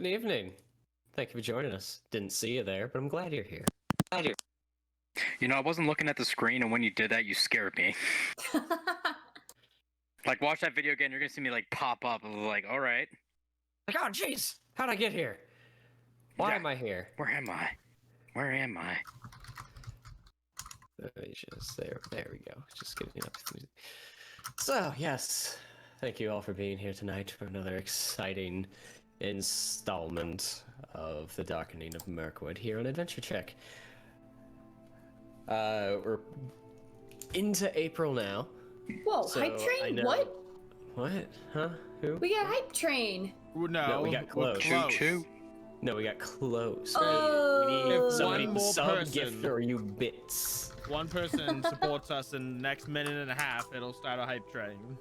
Good evening. Thank you for joining us. Didn't see you there, but I'm glad you're here. You know, I wasn't looking at the screen, and when you did that, you scared me. Like, watch that video again, you're gonna see me, like, pop up. I was like, alright. Like, oh, jeez! How'd I get here? Why am I here? Where am I? Where am I? There we go. Just getting up. So, yes. Thank you all for being here tonight for another exciting installment of the Darkening of Mirkwood here on AdventureCheck. We're into April now. Whoa, so hype train? What? What? Huh? Who? We got hype train. No, we got close. Choo-choo. No, we got close. Oh. We need somebody one to more sub-gift person. or you bits. One person supports us in the next minute and a half, it'll start a hype train.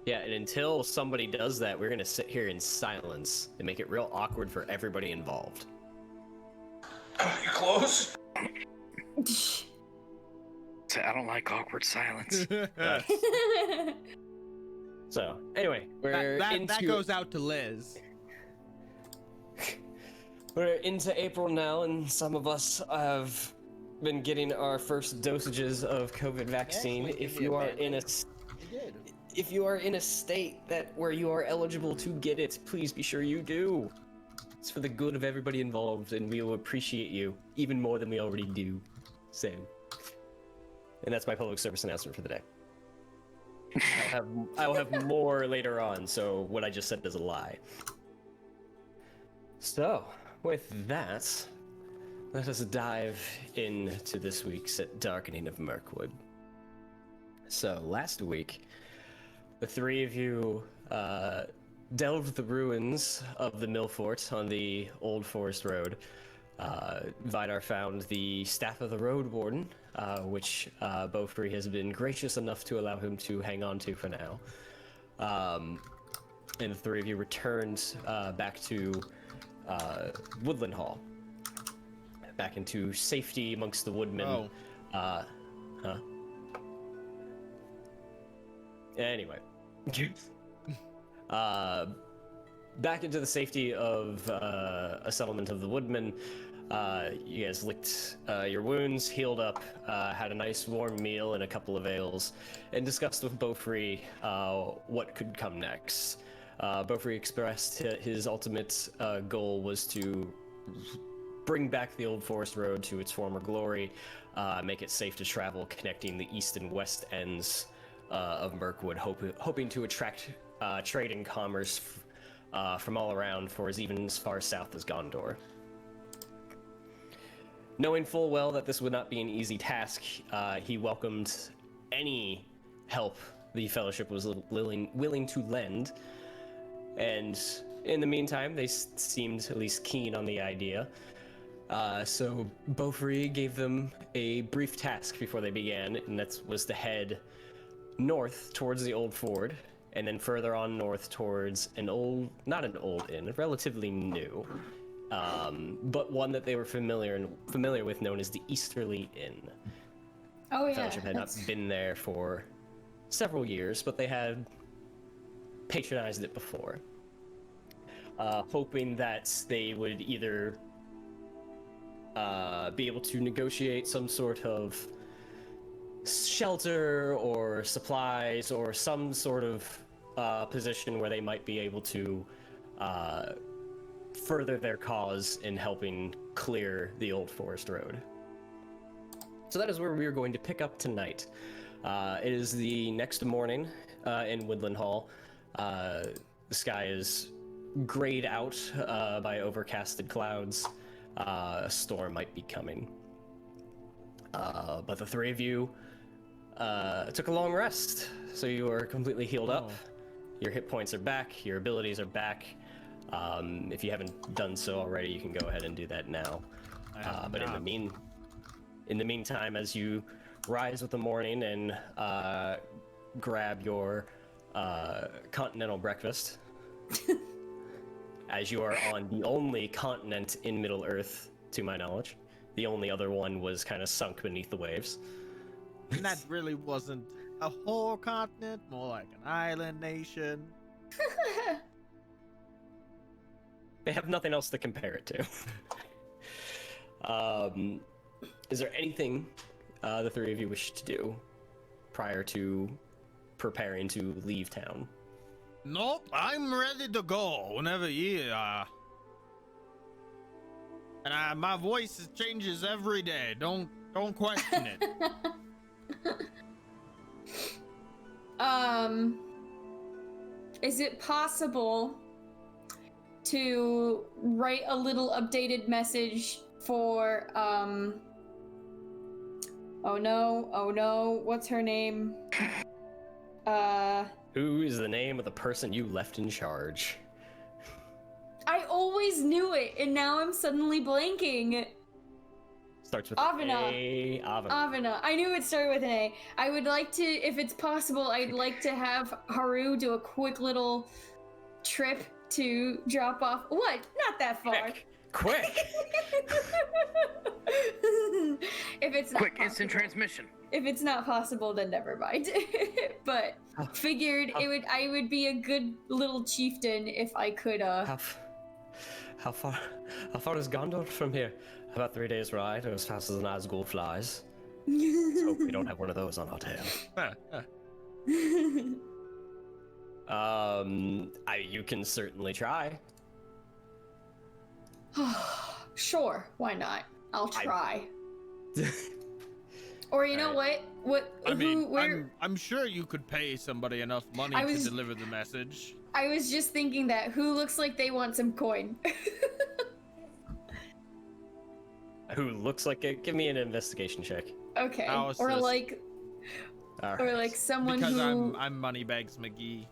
Yeah, and until somebody does that, we're gonna sit here in silence and make it real awkward for everybody involved. You close? I don't like awkward silence. So, anyway, we're that goes out to Liz. We're into April now, and some of us have been getting our first dosages of COVID vaccine. If you are in a state where you are eligible to get it, please be sure you do. It's for the good of everybody involved, and we will appreciate you even more than we already do. Same. And that's my public service announcement for the day. I will have more later on, so what I just said is a lie. So, with that, let us dive into this week's Darkening of Mirkwood. So, last week, the three of you delved the ruins of the mill fort on the Old Forest Road. Vidar found the Staff of the Road Warden, which Beaufrey has been gracious enough to allow him to hang on to for now. And the three of you returned back to Woodland Hall, back into safety amongst the woodmen. Oh. Anyway. Back into the safety of a settlement of the woodmen. You guys licked your wounds, healed up, had a nice warm meal and a couple of ales, and discussed with Beaufrey what could come next. Beaufrey expressed his ultimate goal was to bring back the Old Forest Road to its former glory, make it safe to travel, connecting the east and west ends of Mirkwood, hoping to attract trade and commerce from all around for even as far south as Gondor. Knowing full well that this would not be an easy task, he welcomed any help the Fellowship was willing to lend, and in the meantime, they seemed at least keen on the idea. So Beaufrey gave them a brief task before they began, and that was to head north towards the Old Ford, and then further on north towards not an old inn, relatively new, but one that they were familiar with, known as the Easterly Inn. Oh yeah. Fellowship had not been there for several years, but they had patronized it before, hoping that they would either be able to negotiate some sort of shelter or supplies or some sort of position where they might be able to further their cause in helping clear the Old Forest Road. So that is where we are going to pick up tonight. It is the next morning in Woodland Hall. The sky is grayed out by overcasted clouds. A storm might be coming. But the three of you took a long rest, so you are completely healed up. Your hit points are back, your abilities are back. If you haven't done so already, you can go ahead and do that now. But in the meantime, as you rise with the morning and grab your continental breakfast, as you are on the only continent in Middle Earth, to my knowledge. The only other one was kind of sunk beneath the waves. And that really wasn't a whole continent, more like an island nation. They have nothing else to compare it to. Is there anything the three of you wish to do prior to preparing to leave town? Nope, I'm ready to go whenever you are. And my voice changes every day. Don't question it. Is it possible to write a little updated message for, oh no, what's her name? Who is the name of the person you left in charge? I always knew it, and now I'm suddenly blanking. Starts with Avena. A. Avena. Avena. I knew it started with an A. I would like to, if it's possible, I'd like to have Haru do a quick little trip to drop off. What? Not that far. Quick! If it's not Quick, possible. instant transmission. If it's not possible, then never mind. But figured I would be a good little chieftain if I could. How far is Gondor from here? About 3 days ride, or as fast as an Nazgul flies. Let's hope we don't have one of those on our tail. You can certainly try. Sure, why not? I'll try. Or you know what? I mean, I'm sure you could pay somebody enough money to deliver the message. I was just thinking that. Who looks like they want some coin? Who looks like it? Give me an investigation check. Okay. I'll Or assist. like, All or right. like someone Because who. I'm Moneybags McGee.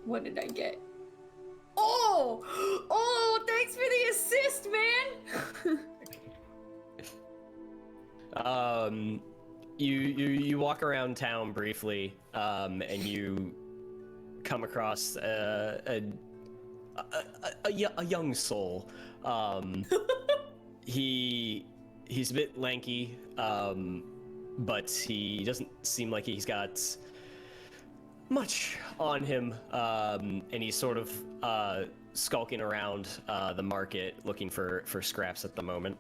What did I get? Oh, thanks for the assist, man. You walk around town briefly, and you come across a young soul. He's a bit lanky, but he doesn't seem like he's got much on him, and he's sort of skulking around the market looking for scraps at the moment.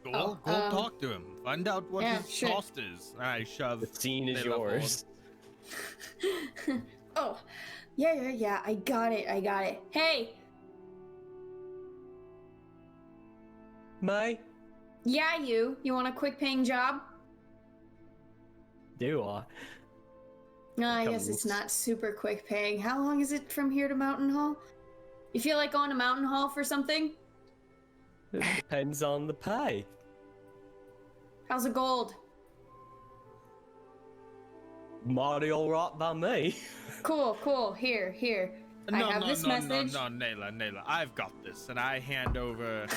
Go talk to him. Find out what his sure. cost is. I shove. The scene is Nela forward. yours. Oh, yeah. I got it. Hey. May? Yeah, you want a quick paying job? Do I? No, I guess it's not super quick paying. How long is it from here to Mountain Hall? You feel like going to Mountain Hall for something? It depends on the pay. How's the gold? Mighty alright by me. Cool. Here. I have this message. No, Nela. I've got this, and I hand over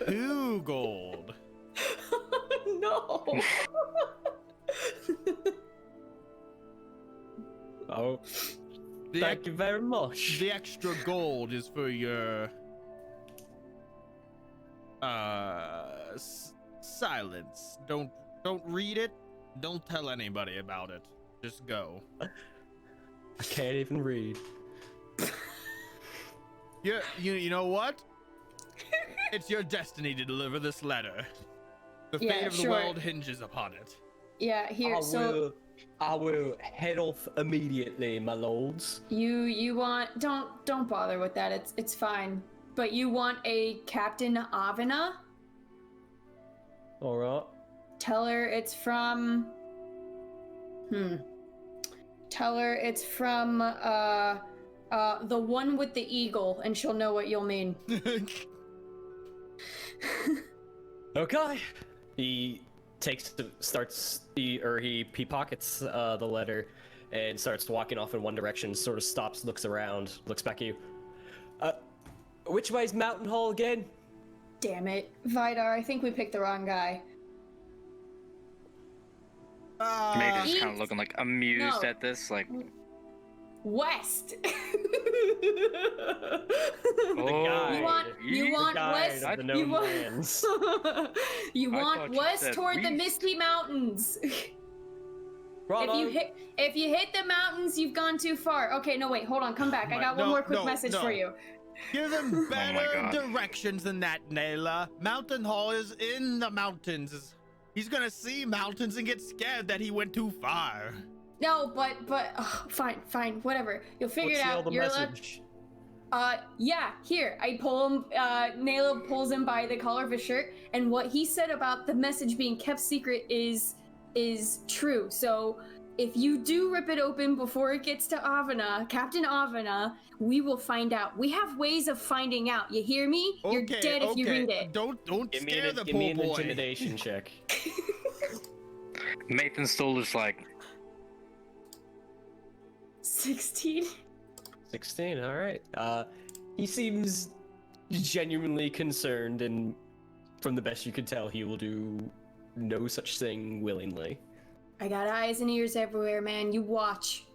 2 gold. No. Oh, thank you very much. The extra gold is for your silence. Don't read it. Don't tell anybody about it. Just go. I can't even read. You know what? It's your destiny to deliver this letter. The fate of the world hinges upon it. Yeah, here. I will head off immediately, my lords. You want? Don't bother with that. It's fine. But you want a Captain Avena? All right. Tell her it's from. Tell her it's from the one with the eagle, and she'll know what you'll mean. Okay. He pockets the letter and starts walking off in one direction, sort of stops, looks around, looks back at you. Which way's Mountain Hall again? Damn it, Vidar, I think we picked the wrong guy. Maethon's kind of looking like amused No. at this, like West. You want west? of the You known want, lands. you I want thought you west said toward the west. Misty Mountains. Bravo. If you hit the mountains, you've gone too far. Okay, no wait, hold on, come back. I got one more quick message for you. Give him my better God. directions than that, Nela. Mountain Hall is in the mountains. He's gonna see mountains and get scared that he went too far. No, but fine, whatever. You'll figure What's it the out. other You're allowed. message? Yeah, here. I pull him, Nela pulls him by the collar of his shirt, and what he said about the message being kept secret is true. So if you do rip it open before it gets to Avana, Captain Avana, we will find out. We have ways of finding out. You hear me? You're dead if you read it. Don't scare the Give poor me an boy. intimidation check. Maethon's still just like, 16. 16, alright. He seems genuinely concerned, and from the best you could tell, he will do no such thing willingly. I got eyes and ears everywhere, man. You watch.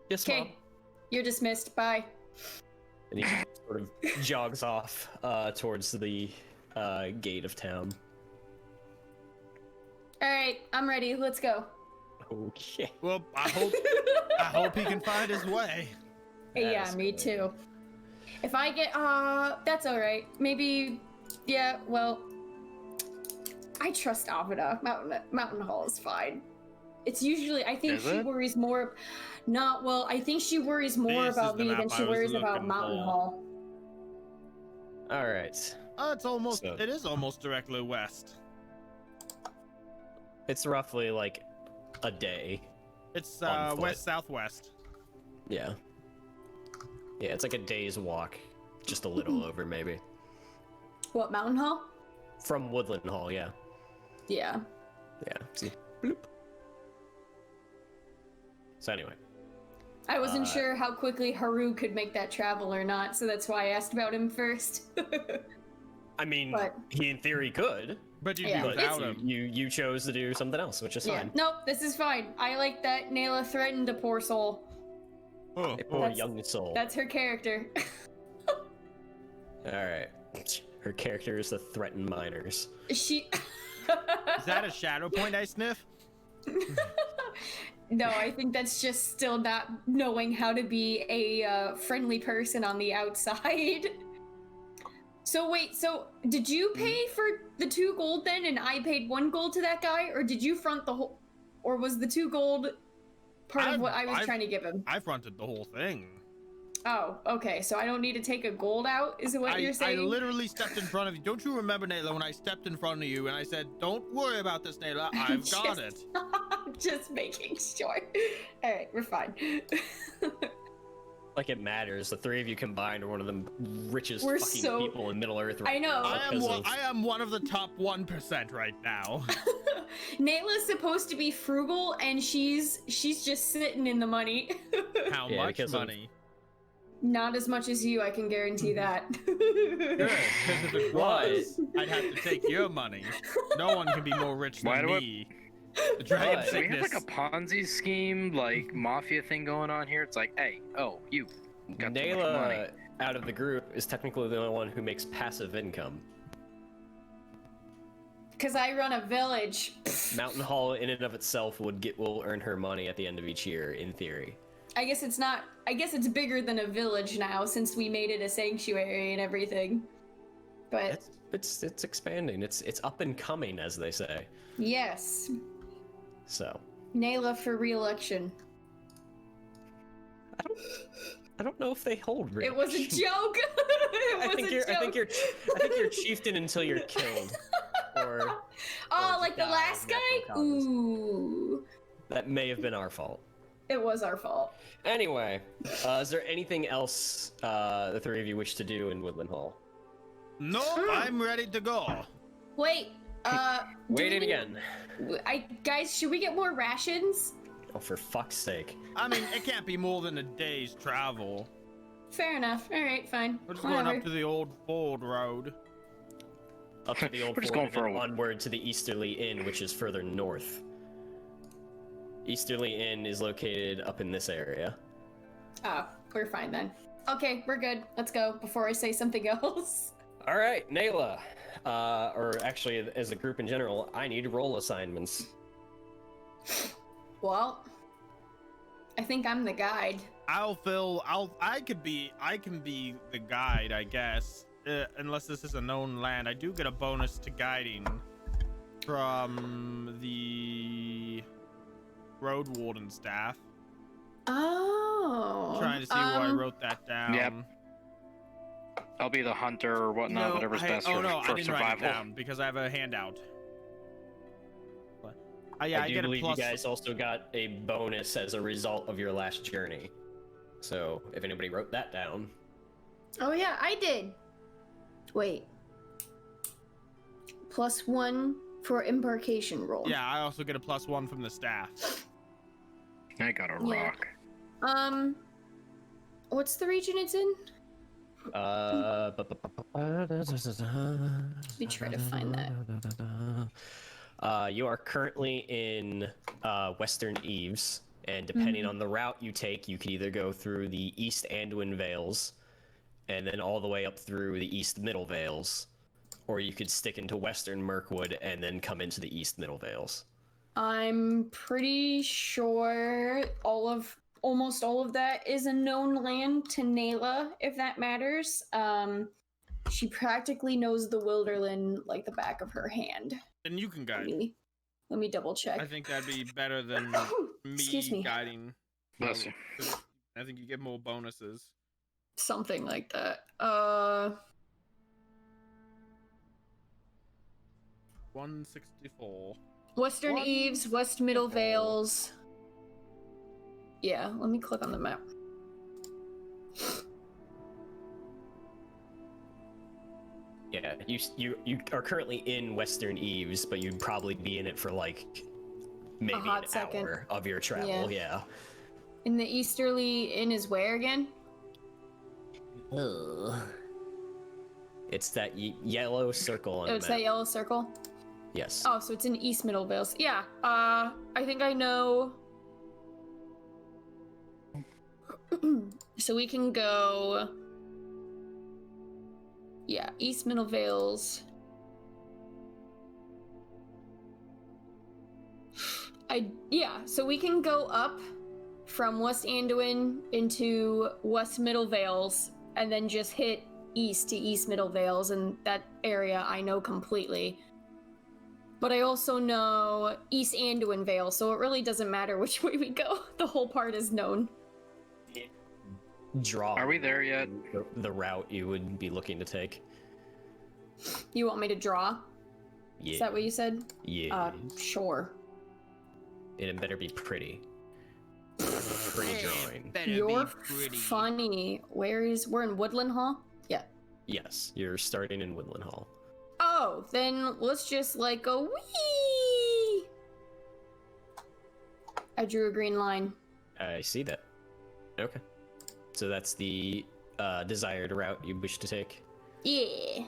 Yes, Mom. Okay, you're dismissed. Bye. And he sort of jogs off towards the gate of town. All right, I'm ready. Let's go. Okay. Well, I hope he can find his way. Yeah, That's me great. too. If I get, that's all right. Maybe, yeah. Well, I trust Avada. Mountain Hall is fine. It's usually, I think Is she it? worries more. Not well. I think she worries more This is about the me map than she I was worries about looking Mountain for. Hall. Alright. It's almost. So- It is almost directly west. It's roughly like a day. It's On foot. west southwest. Yeah. Yeah, it's like a day's walk. Just a little over, maybe. What, Mountain Hall? From Woodland Hall, yeah. Yeah. Yeah. See? Bloop. So anyway. I wasn't Uh, sure how quickly Haru could make that travel or not, so that's why I asked about him first. I mean, But- he in theory could, But you'd Yeah. be but without you, him. you chose to do something else, which is Yeah. fine. Nope, this is fine. I like that Nela threatened a poor soul. Oh, A poor That's- young soul. That's her character. Alright. Her character is to threaten minors. She. is that a shadow point I sniff? No, I think that's just still not knowing how to be a friendly person on the outside. So wait, so did you pay for the 2 gold then, and I paid 1 gold to that guy, or did you front the whole, or was the 2 gold part of what I was trying to give him? I fronted the whole thing. Oh, okay, so I don't need to take a gold out, is what you're I saying? literally stepped in front of you. Don't you remember, Nela, when I stepped in front of you and I said, "Don't worry about this, Nela. I've got it." I'm just making sure. All right, we're fine. Like it matters. The 3 of you combined are one of the richest We're fucking so- people in Middle Earth right I know. now. I am one of the top 1% right now. Nayla's supposed to be frugal, and she's just sitting in the money. How Yeah, much because of- money? Not as much as you, I can guarantee that. Good, because if it was, I'd have to take your money. No one can be more rich Why than do I- me. The dragon What? do we have sickness. like a Ponzi scheme, like mafia thing going on here? It's like, hey, oh, you got too much money. Nayla, out of the group, is technically the only one who makes passive income. Because I run a village. Mountain Hall, in and of itself, will earn her money at the end of each year, in theory. I guess it's not. I guess it's bigger than a village now, since we made it a sanctuary and everything. But It's expanding. It's up and coming, as they say. yes, So Nayla for re-election. I don't know if they hold. It was a re-election. joke. It I was think a you're. joke. I think you're chieftain until you're killed. Or Oh, or like the die last of guy? natural causes. Ooh. That may have been our fault. It was our fault. Anyway, is there anything else the 3 of you wish to do in Woodland Hall? Nope, I'm ready to go. Wait, do Wait we it need- again. Guys, should we get more rations? Oh, for fuck's sake. I mean, it can't be more than a day's travel. Fair enough. All right, fine. We're just going Whatever. up to the old Ford Road. Up to the old We're just fort going and for then a- onward to the Easterly Inn, which is further north. Easterly Inn is located up in this area. Oh, we're fine then. Okay, we're good. Let's go before I say something else. All right, Nela. Or actually, as a group in general, I need role assignments. Well, I think I'm the guide. I can be the guide, I guess. Unless this is a known land. I do get a bonus to guiding from the road warden staff. Oh. Trying to see where I wrote that down. Yep. I'll be the hunter or whatnot, whatever's best for I didn't survival. write it down because I have a handout. I do get a believe plus. you guys also got a bonus as a result of your last journey. So if anybody wrote that down. Oh yeah, I did. Wait. +1 for embarkation roll. Yeah, I also get a +1 from the staff. I got a Yeah. rock. What's the region it's in? Let me try to find that. You are currently in Western Eves, and depending on the route you take, you can either go through the East Anduin Vales, and then all the way up through the East Middle Vales, or you could stick into Western Mirkwood and then come into the East Middle Vales. I'm pretty sure almost all of that is a known land to Nela, if that matters. She practically knows the Wilderland like the back of her hand. Then you can guide. Let me double check. I think that'd be better than Excuse me me. guiding. Bless you. I think you get more bonuses. Something like that. 164. Western One- Eves, West Middle Vales. Yeah, let me click on the map. Yeah, you are currently in Western Eves, but you'd probably be in it for like maybe hot an second. hour of your travel. Yeah. In the Easterly Inn is where again? It's that yellow circle on Oh, the it's map. that yellow circle? Yes. Oh, so it's in East Middle Vales. Yeah, I think I know. So we can go. Yeah, East Middle Vales. So we can go up from West Anduin into West Middle Vales and then just hit east to East Middle Vales, and that area I know completely. But I also know East Anduin Vale, so it really doesn't matter which way we go. The whole part is known. Draw. Are we there yet? The route you would be looking to take. You want me to draw? Yeah. Is that what you said? Yeah. Sure. It better be pretty. Pretty drawing. You're funny. We're in Woodland Hall? Yeah. Yes, you're starting in Woodland Hall. Oh, then let's just like go wee. I drew a green line. I see that. Okay. So that's the desired route you wish to take? Yeah.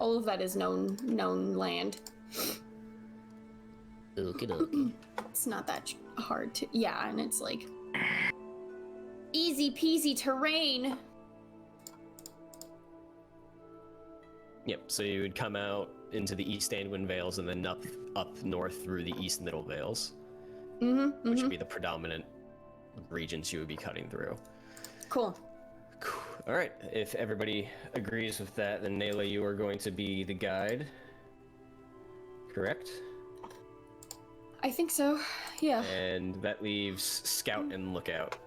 All of that is known land. Okie dokie. It's not that hard to. Yeah, and it's like easy peasy terrain. Yep, so you would come out into the East Anduin Vales and then up north through the East Middle Vales, which would be the predominant regions you would be cutting through. Cool. All right, if everybody agrees with that, then Nela, you are going to be the guide, correct? I think so. Yeah. And that leaves Scout and Lookout.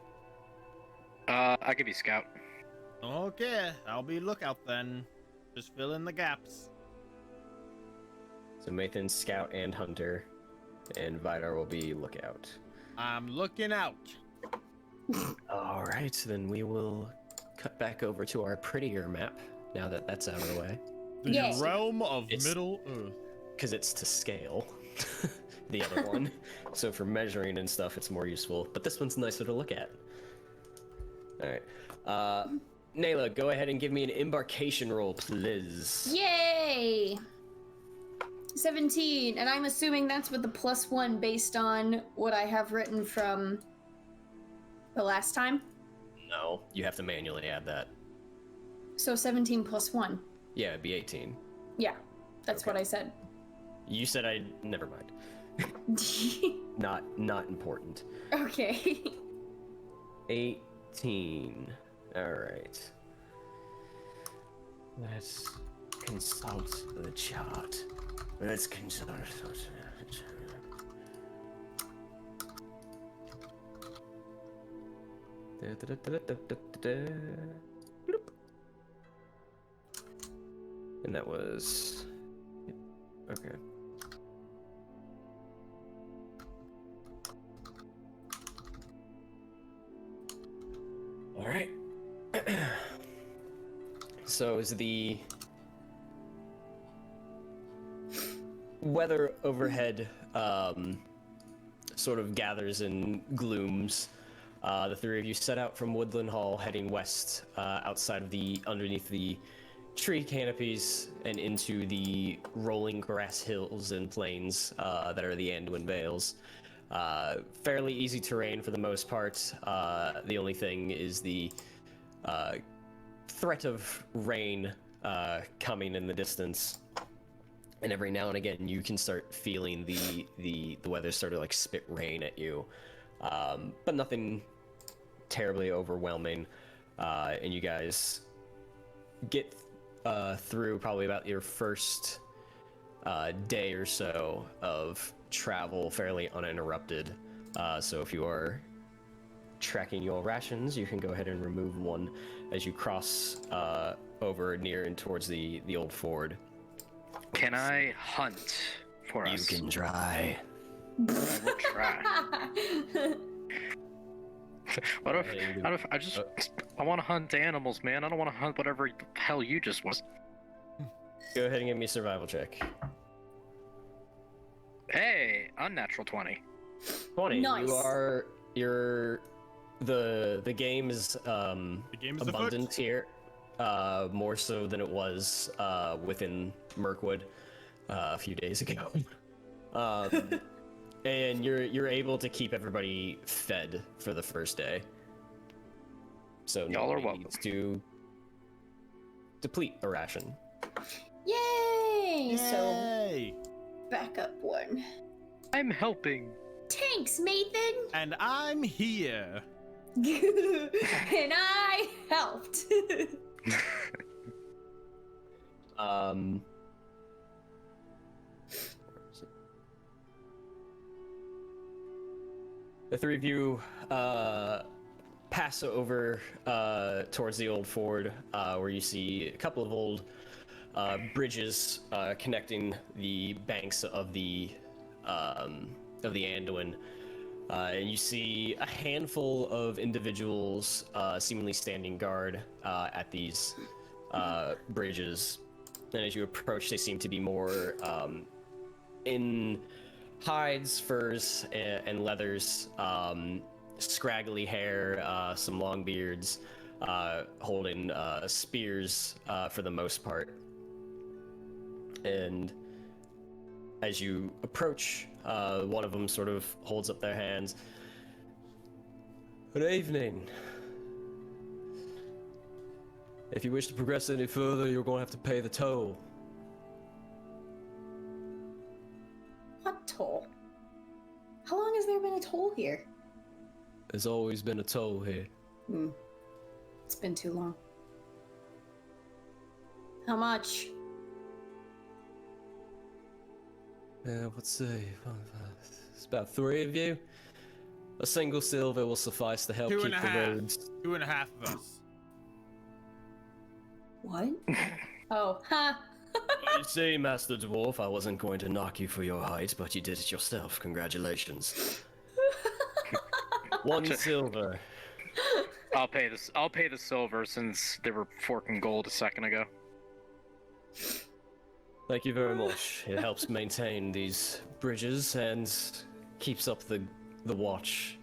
I could be scout. Okay, I'll be lookout then. Just fill in the gaps. So Maethon, Scout, and Hunter, and Vidar will be Lookout. I'm looking out. All right, then we will cut back over to our prettier map now that that's out of the way. The Yes. realm of It's- Middle Earth. Because it's to scale, the other one. So for measuring and stuff, it's more useful. But this one's nicer to look at. All right. Nela, go ahead and give me an embarkation roll, please. Yay! 17, and I'm assuming that's with the +1 based on what I have written from the last time. No, you have to manually add that. So 17 plus 1. Yeah, it'd be 18. Yeah, that's Okay. what I said. You said never mind. Not important. Okay. 18. Alright. Let's consult the chart. Let's consult the chart. Bloop. And that was... Okay. Alright. So is the weather overhead sort of gathers in glooms. The three of you set out from Woodland Hall, heading west outside of underneath the tree canopies and into the rolling grass hills and plains that are the Anduin Vales. Fairly easy terrain for the most part. The only thing is the threat of rain coming in the distance. And every now and again, you can start feeling the weather sort of like spit rain at you. But nothing terribly overwhelming. And you guys get through probably about your first day or so of travel fairly uninterrupted. So if you are tracking your rations, you can go ahead and remove one as you cross over near and towards the old ford. Can I hunt for us? You can try. I will try. What if I want to hunt animals, man? I don't want to hunt whatever the hell you just was. Go ahead and give me a survival check. Hey, unnatural 20. 20. Nice. The game is game is abundant here, more so than it was within Mirkwood a few days ago. And you're able to keep everybody fed for the first day. So Y'all are nobody welcome. needs to deplete a ration. Yay! So, Yay! back up one. I'm helping. Thanks, Maethon! And I'm here. And I helped. Where is it? The three of you pass over towards the old ford, where you see a couple of old bridges connecting the banks of the Anduin. And you see a handful of individuals seemingly standing guard at these bridges. And as you approach, they seem to be more in hides, furs, and leathers, scraggly hair, some long beards, holding spears for the most part. And as you approach, one of them sort of holds up their hands. Good evening. If you wish to progress any further, you're going to have to pay the toll. What toll? How long has there been a toll here? There's always been a toll here. It's been too long. How much? Let's see. It's about 3 of you. A single silver will suffice to help Two keep and a the half. roads. 2.5 of us. What? Oh, ha! You see, Master Dwarf, I wasn't going to knock you for your height, but you did it yourself. Congratulations. 1 silver. I'll pay this. I'll pay the silver since they were forking gold a second ago. Thank you very much. It helps maintain these bridges and keeps up the watch.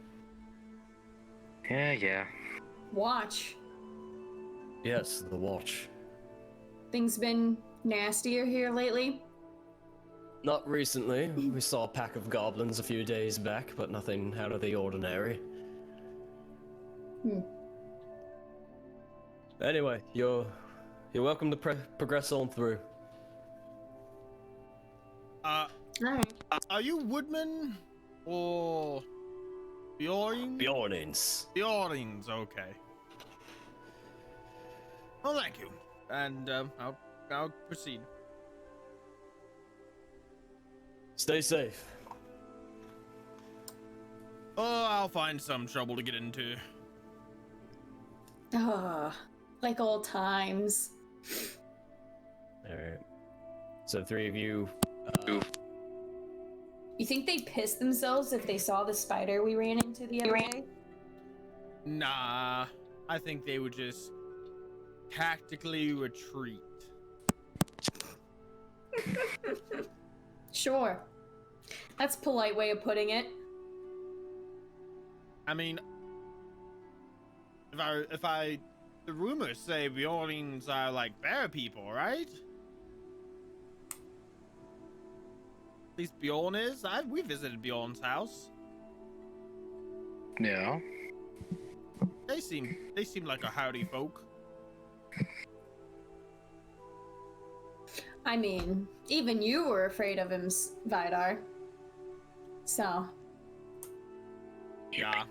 Yeah. Watch. Yes, the watch. Things been nastier here lately? Not recently. We saw a pack of goblins a few days back, but nothing out of the ordinary. Anyway, you're welcome to progress on through. Alright. Are you woodmen or Bjorn? Bjornings. Bjornings, okay. Well, thank you. And I'll proceed. Stay safe. Oh, I'll find some trouble to get into. Like old times. Alright. So the three of you... You think they'd piss themselves if they saw the spider we ran into the other day? Nah, I think they would just tactically retreat. Sure. That's a polite way of putting it. I mean, the rumors say Bjornings are like bear people, right? At least Bjorn is. We visited Bjorn's house. Yeah. They seem like a howdy folk. I mean, even you were afraid of him, Vidar. So. Yeah.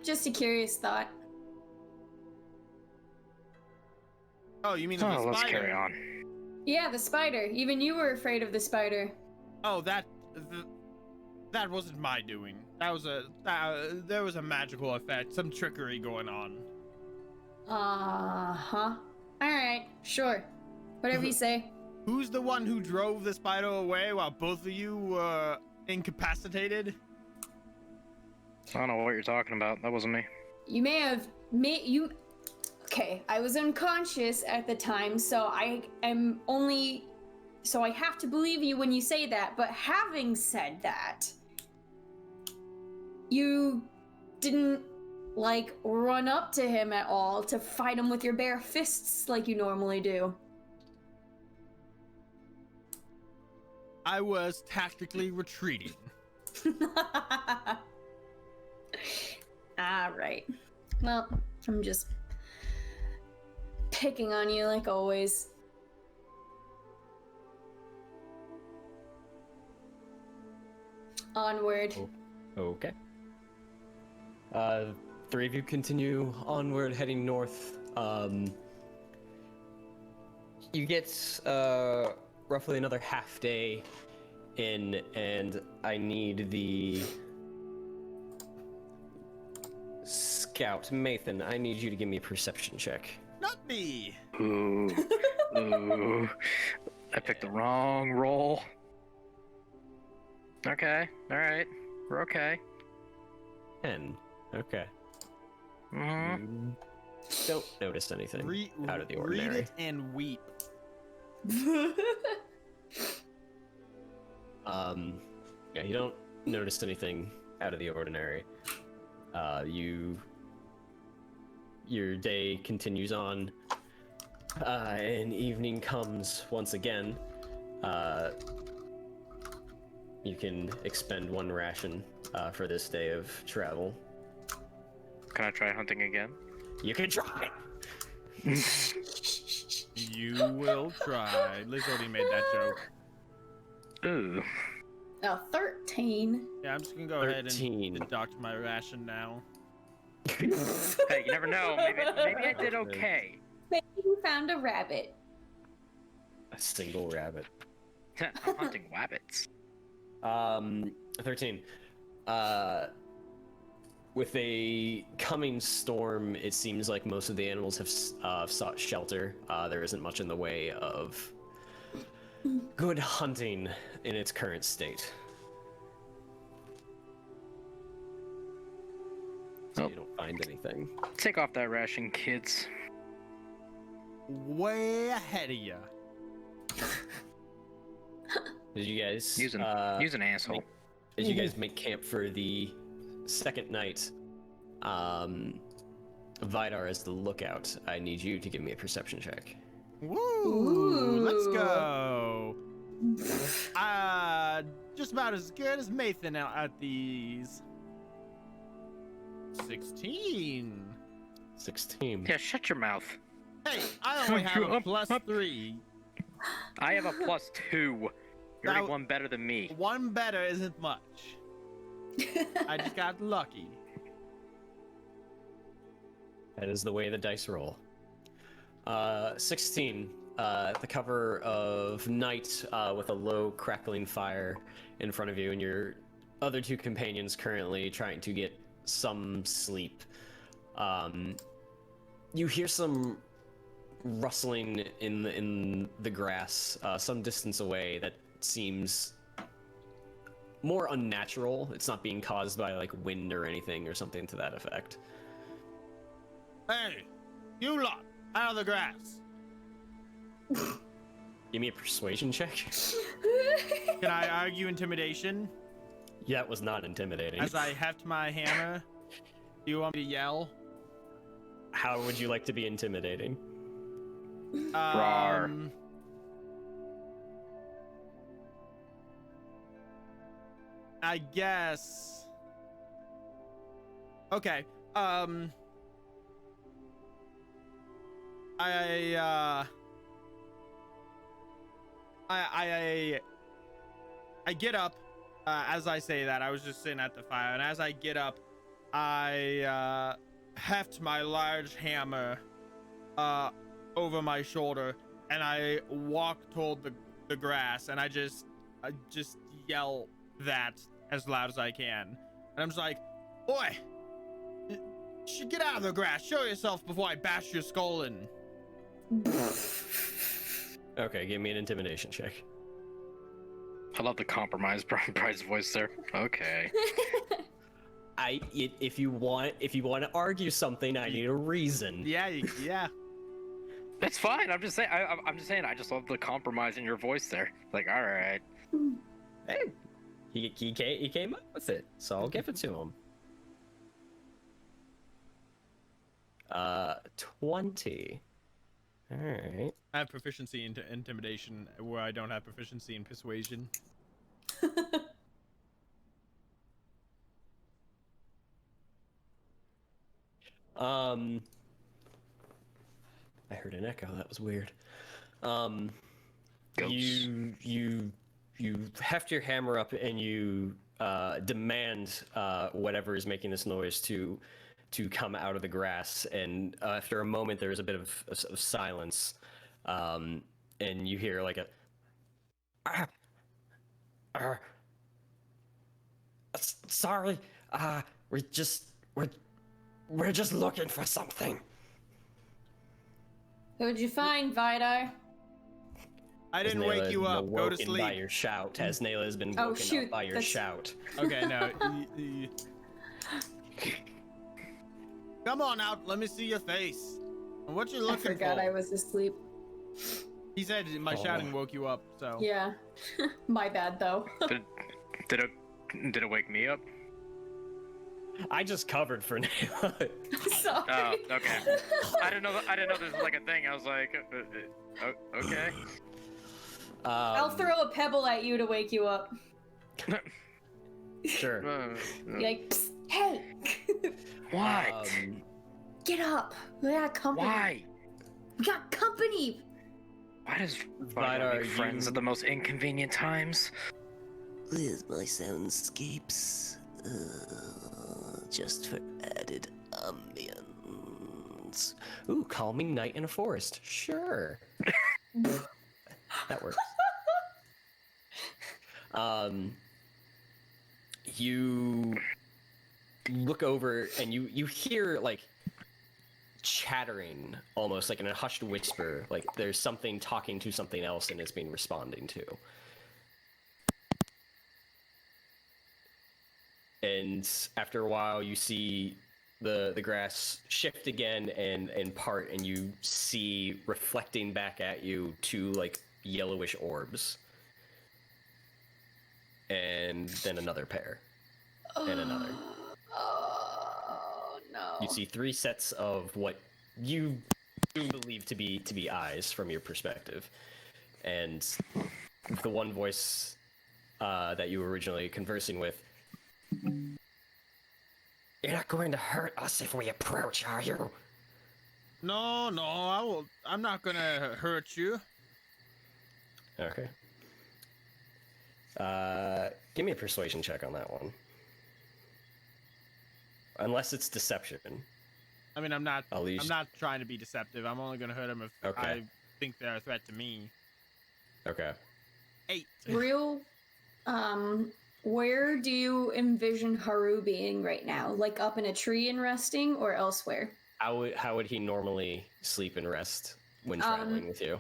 Just a curious thought. Oh, you mean the Oh, spider? let's carry on. Yeah, the spider. Even you were afraid of the spider. Oh, that wasn't my doing. That was there was a magical effect, some trickery going on. Uh-huh. Alright, sure. Whatever you say. Who's the one who drove the spider away while both of you were incapacitated? I don't know what you're talking about. That wasn't me. You may have Okay, I was unconscious at the time, so I have to believe you when you say that, but having said that, you didn't like run up to him at all to fight him with your bare fists like you normally do. I was tactically retreating. Alright. Well, I'm just picking on you like always. Onward. Okay. Three of you continue onward, heading north. You get roughly another half day in, and I need the scout, Maethon. I need you to give me a perception check. Not me. Ooh. Ooh. I picked the wrong roll. Okay. Alright. We're okay. 10. Okay. Mm-hmm. You don't notice anything out of the ordinary. Read it and weep. Yeah, you don't notice anything out of the ordinary. Your day continues on, and evening comes once again. You can expend one ration for this day of travel. Can I try hunting again? You can try! You will try. Liz already made that joke. Ooh. A 13. Yeah, I'm just gonna go ahead 13. and deduct my ration now. Hey, you never know. Maybe I did okay. Maybe you found a rabbit. A single rabbit. I'm hunting rabbits. 13. With a coming storm, it seems like most of the animals have sought shelter. There isn't much in the way of good hunting in its current state. So you don't find anything. Take off that ration, kids. Way ahead of you. Did you guys Use an asshole. Did you guys make camp for the second night? Vidar as the lookout. I need you to give me a perception check. Woo! Let's go. Just about as good as Maethon out at these. 16. 16. Yeah, shut your mouth. Hey, I only have a +3. I have a +2. You're already one better than me. One better isn't much. I just got lucky. That is the way the dice roll. 16. The cover of night with a low crackling fire in front of you, and your other two companions currently trying to get some sleep. You hear some rustling in the grass some distance away that seems more unnatural. It's not being caused by like wind or anything or something to that effect. Hey, you lot, out of the grass. Give me a persuasion check. Can I argue intimidation? Yeah, it was not intimidating. As I heft my hammer, do you want me to yell? How would you like to be intimidating? Rawr. I guess. Okay. I get up. As I say that, I was just sitting at the fire, and as I get up, I heft my large hammer over my shoulder, and I walk toward the grass, and I just yell that as loud as I can, and I'm just like, "Oi, you should get out of the grass. Show yourself before I bash your skull in." Okay, give me an intimidation check. I love the compromise Bride's voice there. Okay. If you want to argue something, I need a reason. Yeah. That's fine. I'm just saying. I'm just saying. I just love the compromise in your voice there. Like, all right. Hey, he came up with it, so I'll give it to him. 20. All right. I have proficiency in intimidation, where I don't have proficiency in persuasion. I heard an echo. That was weird. Ghosts. You heft your hammer up and you demand whatever is making this noise to come out of the grass. And after a moment, there's a bit of silence, and you hear like a. Sorry, we're just looking for something. What'd you find, Vidar? I didn't wake you up. Go to sleep. By your shout, as Nela has been woken up by your shout. Okay, no. Come on out. Let me see your face. And what you looking for? I forgot I was asleep. He said my shouting woke you up, so. Yeah. My bad, though. Did it wake me up? I just covered for Nela. Sorry. Oh, okay. I didn't know this was like a thing. I was like, okay. I'll throw a pebble at you to wake you up. Sure. Be like, psst, hey! What? Get up. We got company. Why? We got company. Why does Vidar make friends at the most inconvenient times? Where's my soundscapes? Just for added ambience. Ooh, calming night in a forest. Sure. That works. You look over and you hear like chattering, almost like in a hushed whisper, like there's something talking to something else and it's being responding to. And after a while, you see the grass shift again and part, and you see reflecting back at you two like yellowish orbs, and then another pair, and another. Oh no! You see 3 sets of what you believe to be eyes from your perspective, and the one voice that you were originally conversing with You're not going to hurt us if we approach, are you? No, I'm not gonna hurt you. Okay. Give me a persuasion check on that one. Unless it's deception. I mean, I'm not least... trying to be deceptive. I'm only gonna hurt them if Okay. I think they're a threat to me. Okay. 8. Real, where do you envision Haru being right now? Like up in a tree and resting, or elsewhere? How would he normally sleep and rest when traveling with you?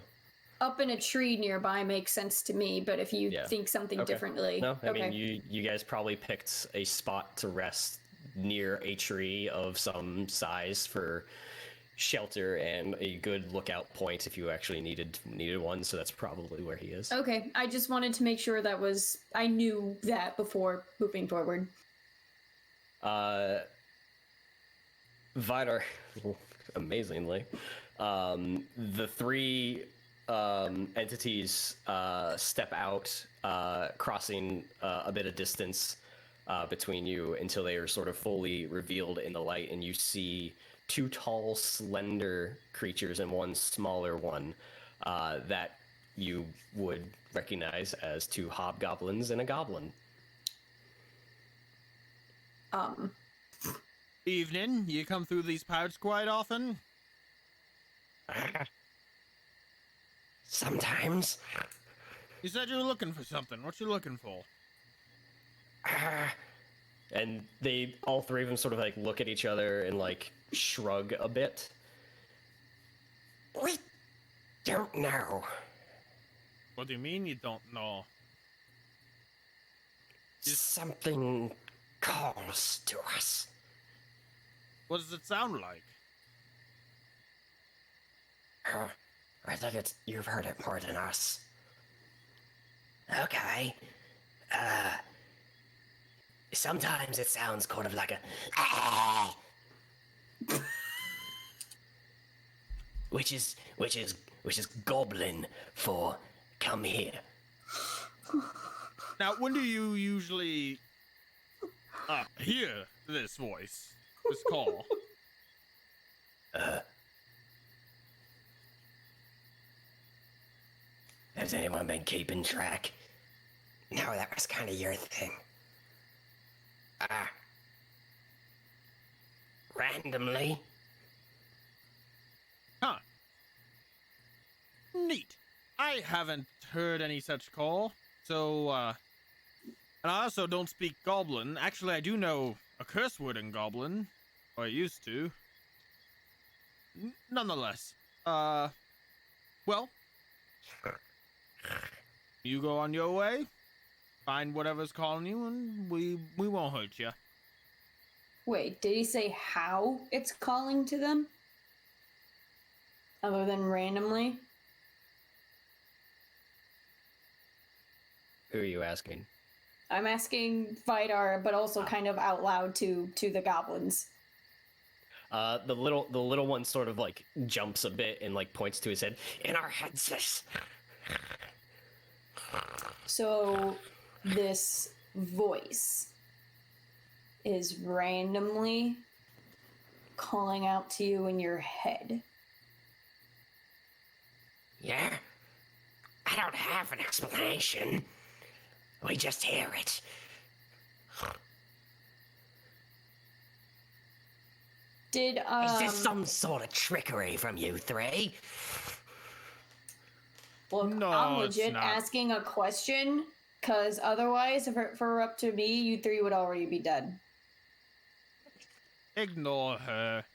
Up in a tree nearby makes sense to me, but if you think something differently... No, I mean, you guys probably picked a spot to rest near a tree of some size for shelter and a good lookout point if you actually needed one, so that's probably where he is. Okay, I just wanted to make sure I knew that before moving forward. Vidar, amazingly, the three entities step out, crossing a bit of distance between you until they are sort of fully revealed in the light, and you see two tall, slender creatures and one smaller one that you would recognize as two hobgoblins and a goblin. Evening. You come through these parts quite often? Sometimes. You said you were looking for something. What you looking for? And all three of them sort of like look at each other and like shrug a bit. We don't know. What do you mean you don't know? Something calls to us. What does it sound like? I think you've heard it more than us. Okay. Sometimes it sounds kind of like a which is goblin for come here. Now, when do you usually hear this voice, this call? Has anyone been keeping track? No, that was kind of your thing. Randomly. Huh. Neat. I haven't heard any such call, so, and I also don't speak Goblin. Actually, I do know a curse word in Goblin, or I used to. Nonetheless, well, you go on your way, find whatever's calling you, and we won't hurt you. Wait, did he say how it's calling to them? Other than randomly? Who are you asking? I'm asking Vidar, but also kind of out loud to the goblins. The little one sort of like jumps a bit and like points to his head. In our heads. So this voice is randomly calling out to you in your head. Yeah? I don't have an explanation. We just hear it. Did, Is this some sort of trickery from you three? Look, No, I'm it's legit not. asking a question, because otherwise, if it were up to me, you three would already be dead. Ignore her.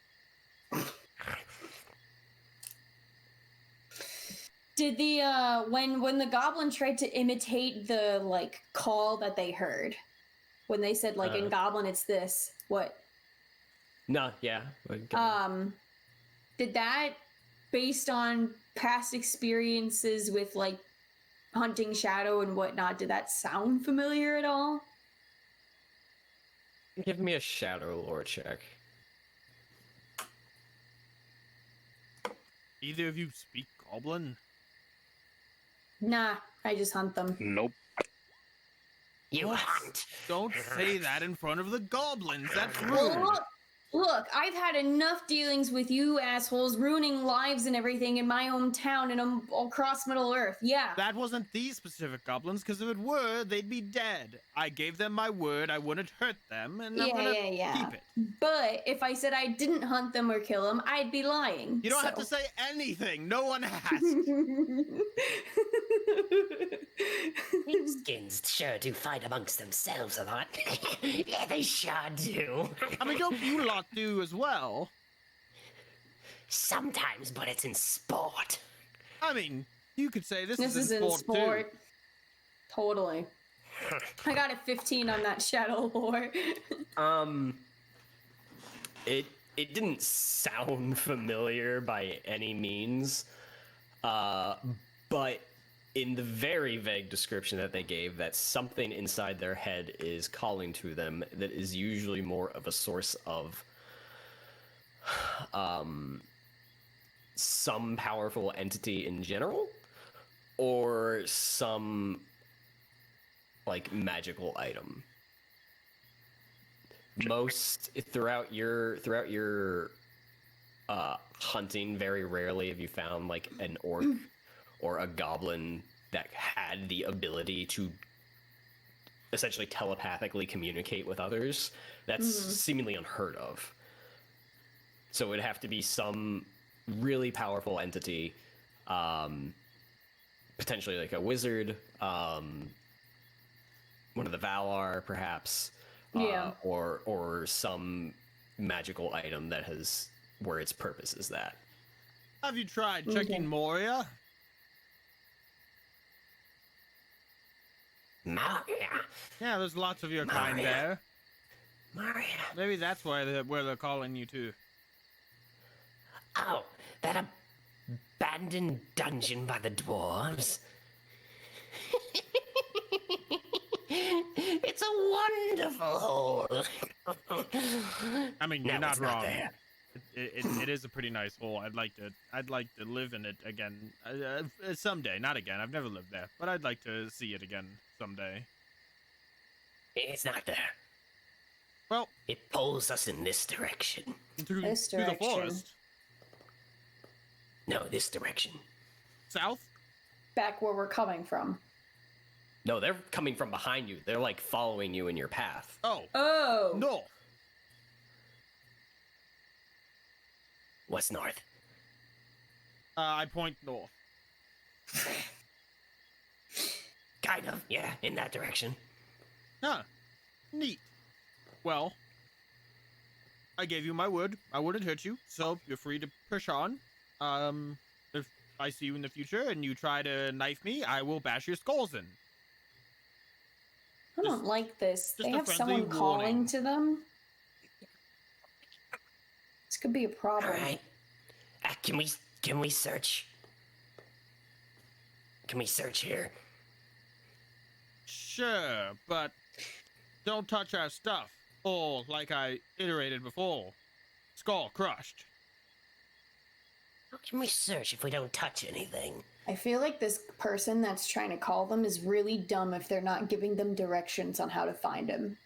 Did the, when the goblin tried to imitate the, like, call that they heard, when they said, like, in Goblin it's this, what? No, yeah. Did that, based on past experiences with, like, hunting shadow and whatnot, did that sound familiar at all? Give me a shadow lore check. Either of you speak Goblin? Nah, I just hunt them. Nope. You hunt. Don't say that in front of the goblins. That's Well, rude. look, I've had enough dealings with you assholes ruining lives and everything in my hometown and across Middle Earth. Yeah. That wasn't these specific goblins, because if it were, they'd be dead. I gave them my word I wouldn't hurt them, and I'm gonna keep it. But if I said I didn't hunt them or kill them, I'd be lying. You don't have to say anything. No one asked. These skins sure do fight amongst themselves a lot. Yeah, they sure do. I mean, don't you lot do as well? Sometimes, but it's in sport. I mean, you could say this This is in sport too. Totally. I got a 15 on that shadow lore. It didn't sound familiar by any means, but in the very vague description that they gave, that something inside their head is calling to them that is usually more of a source of some powerful entity in general, or some like magical item. Most throughout your hunting, very rarely have you found like an orc or a goblin that had the ability to essentially telepathically communicate with others. That's seemingly unheard of. So it would have to be some really powerful entity, potentially like a wizard, one of the Valar, perhaps. Or some magical item that has where its purpose is that. Have you tried checking Moria? Moria. Yeah, there's lots of your kind there. Moria. Maybe that's why where they're calling you to. Oh, that abandoned dungeon by the dwarves. It's a wonderful hole. I mean, No, you're not it's not wrong. there. It is a pretty nice hole. I'd like to live in it again someday. Not again. I've never lived there, but I'd like to see it again someday. It's not there. Well, It pulls us in this direction. through This the direction. forest, No, this direction. south. Back where we're coming from. No, they're coming from behind you. They're like following you in your path. Oh, Oh. north. What's north? I point north. Kind of, yeah, in that direction. Huh. Neat. Well, I gave you my word. I wouldn't hurt you, so you're free to push on. If I see you in the future and you try to knife me, I will bash your skulls in. I don't like this. just They a have friendly someone calling warning. to them. This could be a problem. All right. Can we search? Can we search here? Sure, but don't touch our stuff. Or, like I iterated before, skull crushed. How can we search if we don't touch anything? I feel like this person that's trying to call them is really dumb if they're not giving them directions on how to find him.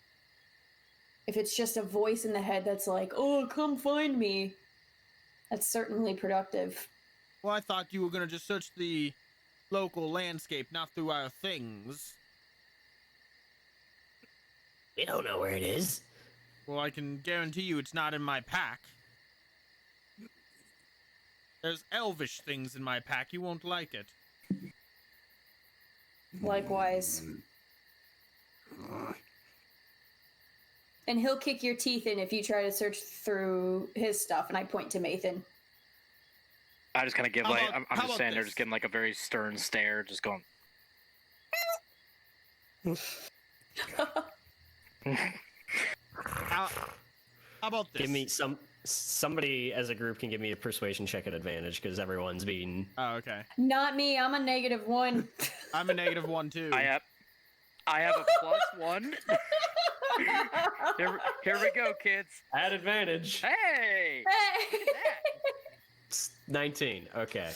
If it's just a voice in the head that's like, oh, come find me, that's certainly productive. Well, I thought you were gonna just search the local landscape, not through our things. We don't know where it is. Well, I can guarantee you it's not in my pack. There's elvish things in my pack. You won't like it. Likewise. And he'll kick your teeth in if you try to search through his stuff, and I point to Maethon. I just kind of give How like about- I'm how just about standing there, this? just giving like a very stern stare, just going. How about this? Give me somebody as a group can give me a persuasion check at advantage because everyone's being. Oh, okay. Not me, I'm a -1. I'm a -1 too. I have a +1. Here we go, kids. At advantage. Hey! 19. Okay.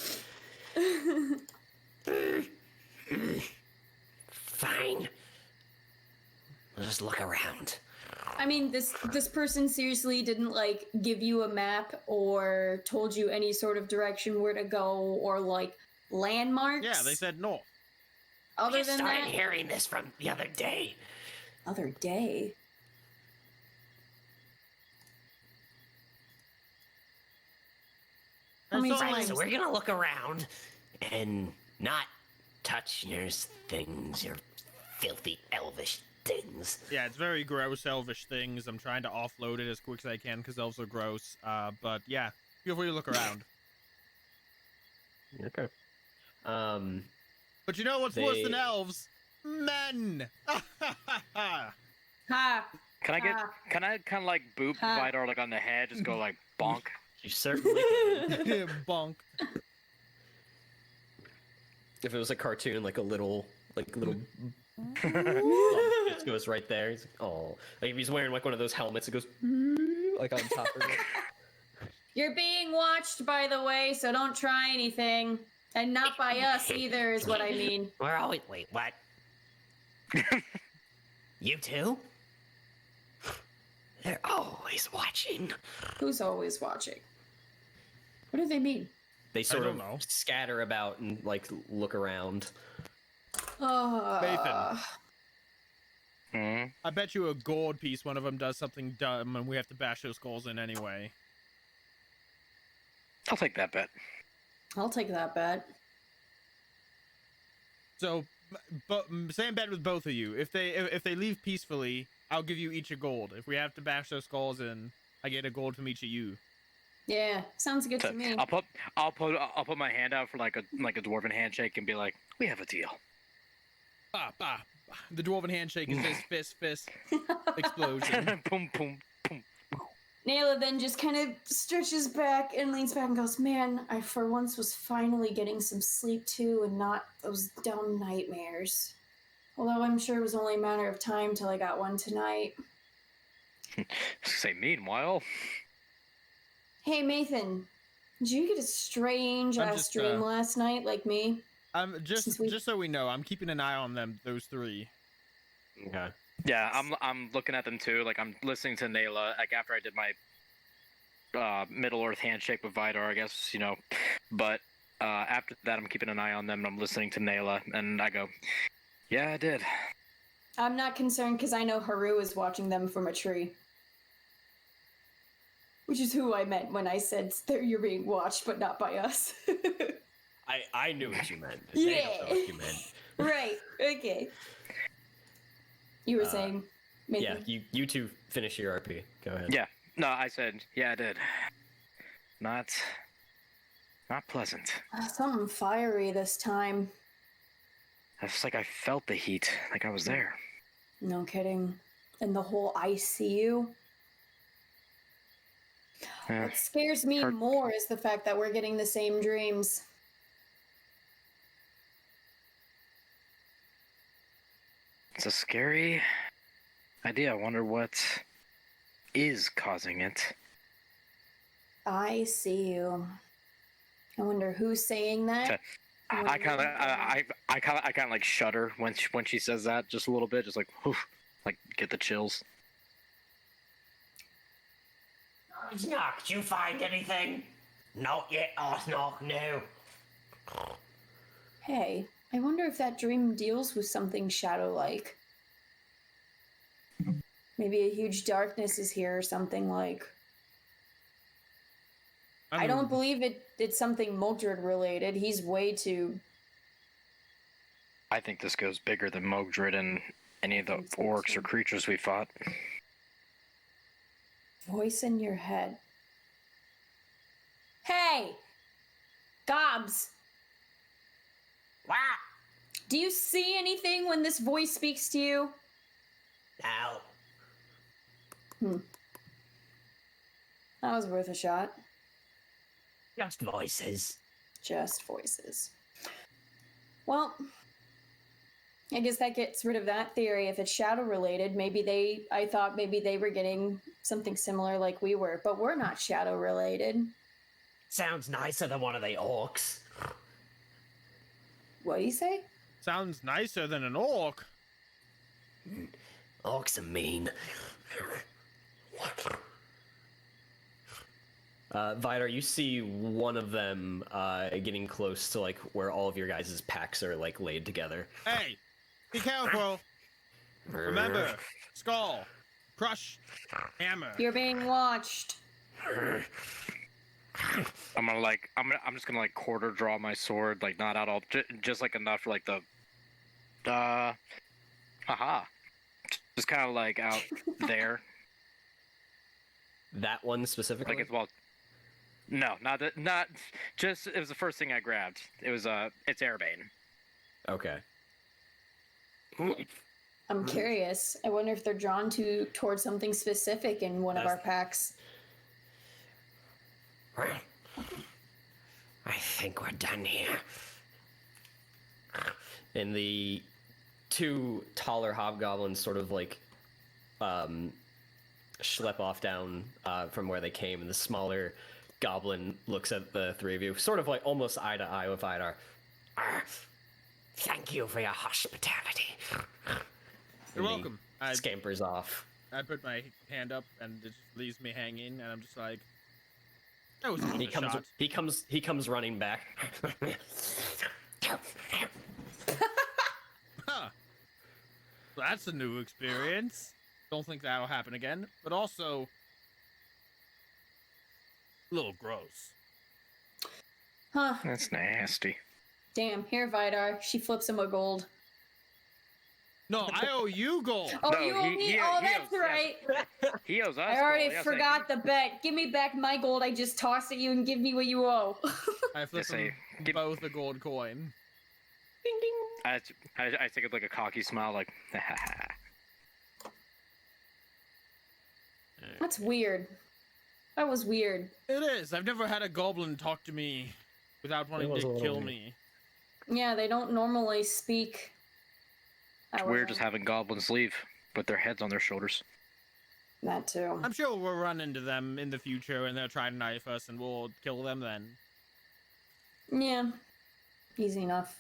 Fine. just look around. I mean, this person seriously didn't like give you a map or told you any sort of direction where to go or like landmarks. Yeah, they said north. Other I just than started that, hearing this from the other day. other day. How many Right, times? so we're gonna look around and not touch your things, your filthy elvish things. Yeah, it's very gross elvish things. I'm trying to offload it as quick as I can because elves are gross. But yeah, feel free to look around. Okay. But you know what's worse than elves? Men! Ha! Can I get? Ah. Can I kind of like boop Ah. Vidar like on the head? Just go like bonk. You certainly can. Bonk. If it was a cartoon, like a little just goes right there. He's like, oh, like if he's wearing like one of those helmets, it goes like on top of it. You're being watched, by the way, so don't try anything. And not by us either, is what I mean. We're always wait, what? You too? They're always watching. Who's always watching? What do they mean? They sort don't of know. scatter about and like look around. Oh. Hmm. I bet you a gold piece one of them does something dumb and we have to bash those skulls in anyway. I'll take that bet. I'll take that bet. So, but say in bed with both of you. If they leave peacefully, I'll give you each a gold. If we have to bash those skulls in, I get a gold from each of you. Yeah, sounds good to me. I'll put my hand out for like a dwarven handshake and be like, we have a deal. Bah, bah, bah. The dwarven handshake is this fist explosion. Boom, boom, boom. Nela then just kind of stretches back and leans back and goes, man, I for once was finally getting some sleep too and not those dumb nightmares. Although I'm sure it was only a matter of time till I got one tonight. Say meanwhile. Hey, Maethon, did you get a strange I'm ass just, dream last night like me? Just so we know, I'm keeping an eye on those three. Okay. Yeah, I'm looking at them too. Like I'm listening to Nela. Like after I did my Middle Earth handshake with Vidar, I guess But after that, I'm keeping an eye on them. And I'm listening to Nela, and I go, "Yeah, I did." I'm not concerned because I know Haru is watching them from a tree. Which is who I meant when I said you're being watched, but not by us. I knew what you meant. Yeah. They don't know what you meant. Right, okay. You were saying, Maethon? Yeah, you two finish your RP. Go ahead. Yeah. No, I said, yeah, I did. Not pleasant. Something fiery this time. It's like I felt the heat, like I was there. No kidding. And the whole ICU. Yeah. What scares me Hard- more is the fact that we're getting the same dreams. It's a scary idea. I wonder what is causing it. I see you. I wonder who's saying that. Okay. I kind of like shudder when she says that just a little bit, just like, whew, like get the chills. Snock, did you find anything? Not yet, Snock, no. Hey, I wonder if that dream deals with something shadow-like. Maybe a huge darkness is here or something like. I don't believe it's something Mogdred related. He's way too. I think this goes bigger than Mogdred and any of the think so, orcs too. or creatures we fought. Voice in your head. Hey! Gobs! What? Do you see anything when this voice speaks to you? No. That was worth a shot. Just voices. Just voices. Well, I guess that gets rid of that theory. If it's shadow related, I thought maybe they were getting something similar like we were, but we're not shadow related. Sounds nicer than one of the orcs. What do you say? Sounds nicer than an orc. Orcs are mean. Vidar, you see one of them getting close to like where all of your guys' packs are like laid together. Hey, be careful. Remember, skull, crush, hammer. You're being watched. I'm just gonna like quarter draw my sword, like not out all, just like enough for like the, haha, just kind of like out there. That one specifically? Like it's well, no, not just. It was the first thing I grabbed. It was it's Airbane. Okay. I'm curious. I wonder if they're drawn towards something specific in one of our packs. I think we're done here. And the two taller hobgoblins sort of like schlep off down from where they came, and the smaller goblin looks at the three of you, sort of like almost eye to eye with Vidar. Thank you for your hospitality. You're welcome. I Scampers off. put my hand up and it just leaves me hanging, and I'm just like, that was He a comes. shot. He comes running back. Huh. That's a new experience. Don't think that'll happen again, but also a little gross. Huh. That's nasty. Damn. Here, Vidar. She flips him a gold. No, I owe you gold. Oh, No, you owe me? Oh, that's owes- right. He owes us. I already gold. Yes, forgot the bet. Give me back my gold I just tossed at you and give me what you owe. I flip Yes, them give- both a gold coin. I take it like a cocky smile, like. That's weird. That was weird. It is. I've never had a goblin talk to me without wanting was to a little kill weird. me. Yeah, they don't normally speak. It's weird just having goblins leave with their heads on their shoulders. That too. I'm sure we'll run into them in the future and they'll try to knife us and we'll kill them then. Yeah. Easy enough.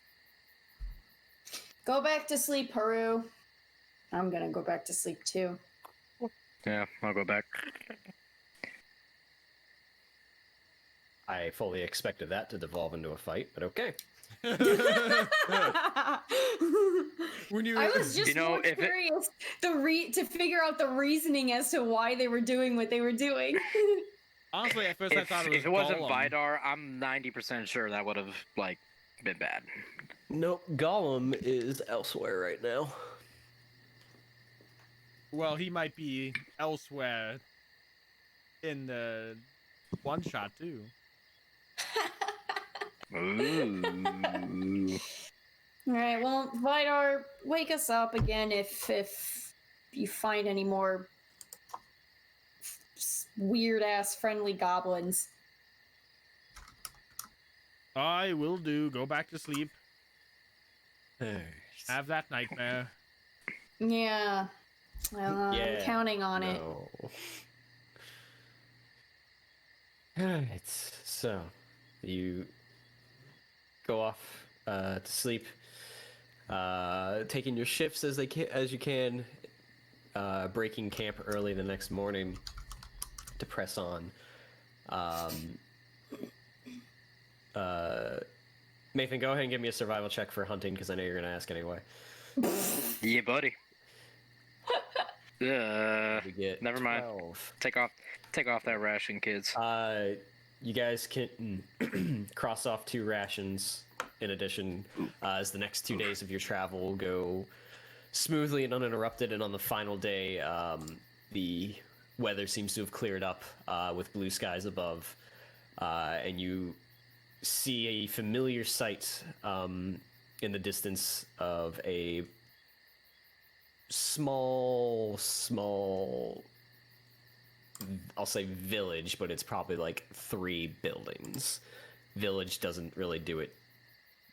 Go back to sleep, Haru. I'm gonna go back to sleep too. Yeah, I'll go back. I fully expected that to devolve into a fight, but okay. When you, I was just You know, more if it- curious to figure out the reasoning as to why they were doing what they were doing. honestly, at first I thought it was If it wasn't Gollum. Vidar, I'm 90% sure that would have like been bad. Nope, Gollum is elsewhere right now. Well, he might be elsewhere in the one shot too. Ooh. All right, well, Vidar, wake us up again if you find any more weird ass friendly goblins. I will do. Go back to sleep. Have that nightmare. Yeah. I'm Yeah, counting on it. No. Alright, so you go off to sleep, taking your shifts as you can, breaking camp early the next morning to press on. Maethon, go ahead and give me a survival check for hunting because I know you're gonna ask anyway. Yeah, buddy. We get Never mind. 12. Take off that ration, kids. You guys can cross off 2 rations in addition, as the next 2 days of your travel will go smoothly and uninterrupted. And on the final day, the weather seems to have cleared up with blue skies above, and you see a familiar sight in the distance of a small, I'll say village, but it's probably like 3 buildings. Village doesn't really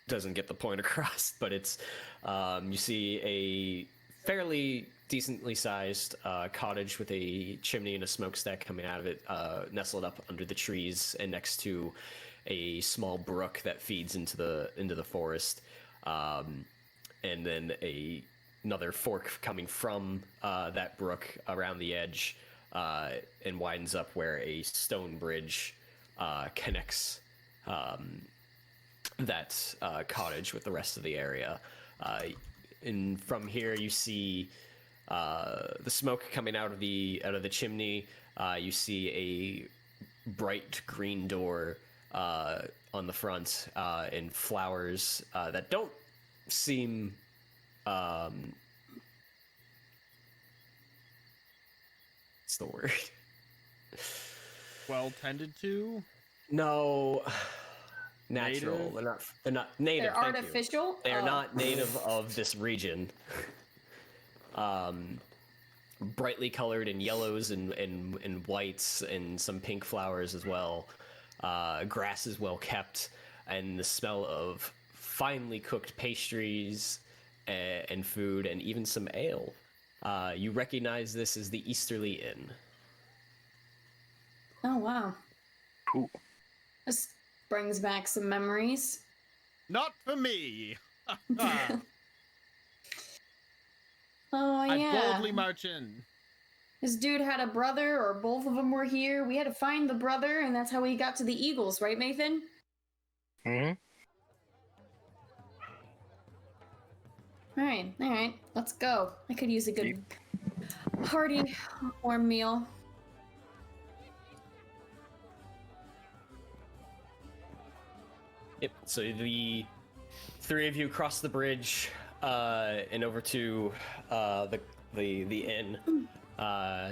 doesn't get the point across, but it's, you see a fairly decently sized cottage with a chimney and a smokestack coming out of it, nestled up under the trees and next to a small brook that feeds into the forest, and then a another fork coming from that brook around the edge and widens up where a stone bridge connects that cottage with the rest of the area. And from here, you see the smoke coming out of the chimney. You see a bright green door on the front, and flowers that don't seem what's the word? Well tended to? No, natural. Native? They're not native. They're thank you. artificial. They are not native of this region. Brightly colored in yellows and whites and some pink flowers as well. Grass is well kept, and the smell of finely cooked pastries and food and even some ale. You recognize this as the Easterly Inn. Oh wow. Cool. This brings back some memories. Not for me. Oh I yeah. boldly march in. This dude had a brother, or both of them were here. We had to find the brother, and that's how we got to the Eagles, right, Maethon? Mm-hmm. All right, let's go. I could use a good hearty, warm meal. Yep. So the three of you cross the bridge and over to the inn.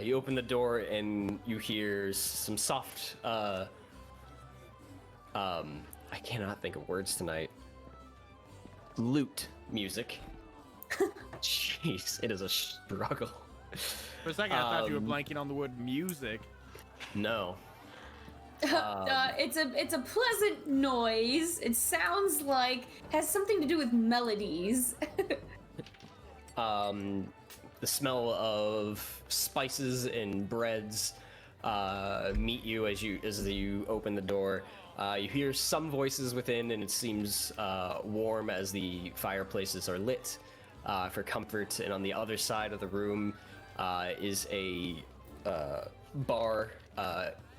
You open the door and you hear some soft. I cannot think of words tonight. Lute music. Jeez, it is a struggle. For a second, I thought you were blanking on the word music. No. It's a pleasant noise. It sounds like has something to do with melodies. The smell of spices and breads meet you as you open the door. You hear some voices within, and it seems warm as the fireplaces are lit for comfort. And on the other side of the room is a bar,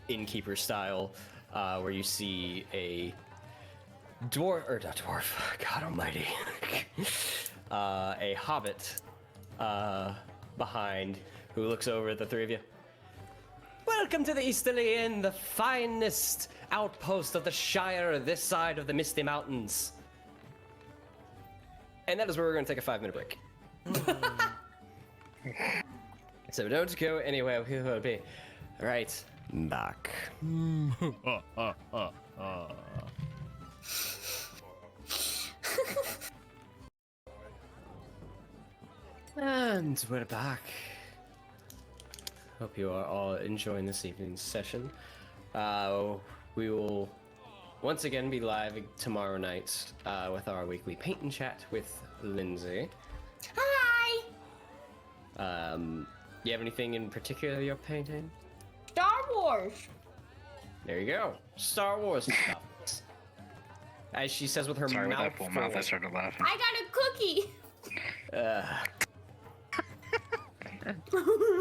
innkeeper style, where you see a dwarf, or not dwarf, God almighty, a hobbit behind, who looks over at the three of you. Welcome to the Easterly Inn, the finest outpost of the Shire this side of the Misty Mountains. And that is where we're going to take a 5-minute break. So don't go anywhere. We will be right back. And we're back. Hope you are all enjoying this evening's session. We will once again be live tomorrow night with our weekly paint and chat with Lindsay. Hi! You have anything in particular you're painting? Star Wars. There you go. Star Wars stuff. As she says with her Sorry, with mouth that full mouth, I started laughing. I got a cookie.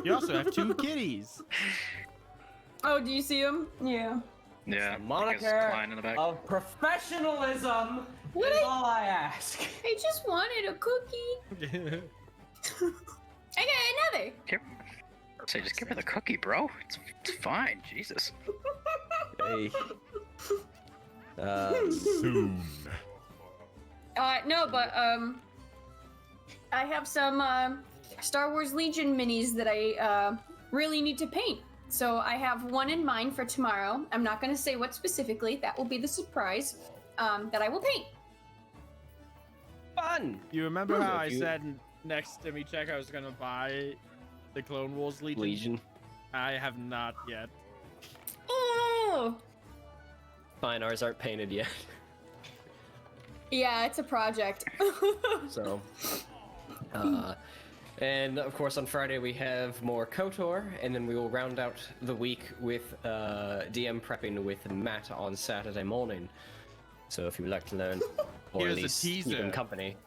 You also have 2 kitties. Oh, do you see him? Yeah. Yeah, I guess moniker Klein in the back. of professionalism What is I- all I ask. I just wanted a cookie. I got another. Say, just give her the cookie, bro. It's fine. Jesus. Hey. Soon. No, but I have some Star Wars Legion minis that I really need to paint. So I have one in mind for tomorrow. I'm not going to say what specifically. That will be the surprise that I will paint. Fun. You remember how I You- said next to me check I was gonna buy the Clone Wars Legion? Legion. I have not yet. Oh, Fine, ours aren't painted yet. yeah, it's a project. So, and of course on Friday we have more KOTOR, and then we will round out the week with DM prepping with Matt on Saturday morning. So if you would like to learn, or Here's at a least keep teaser. him company.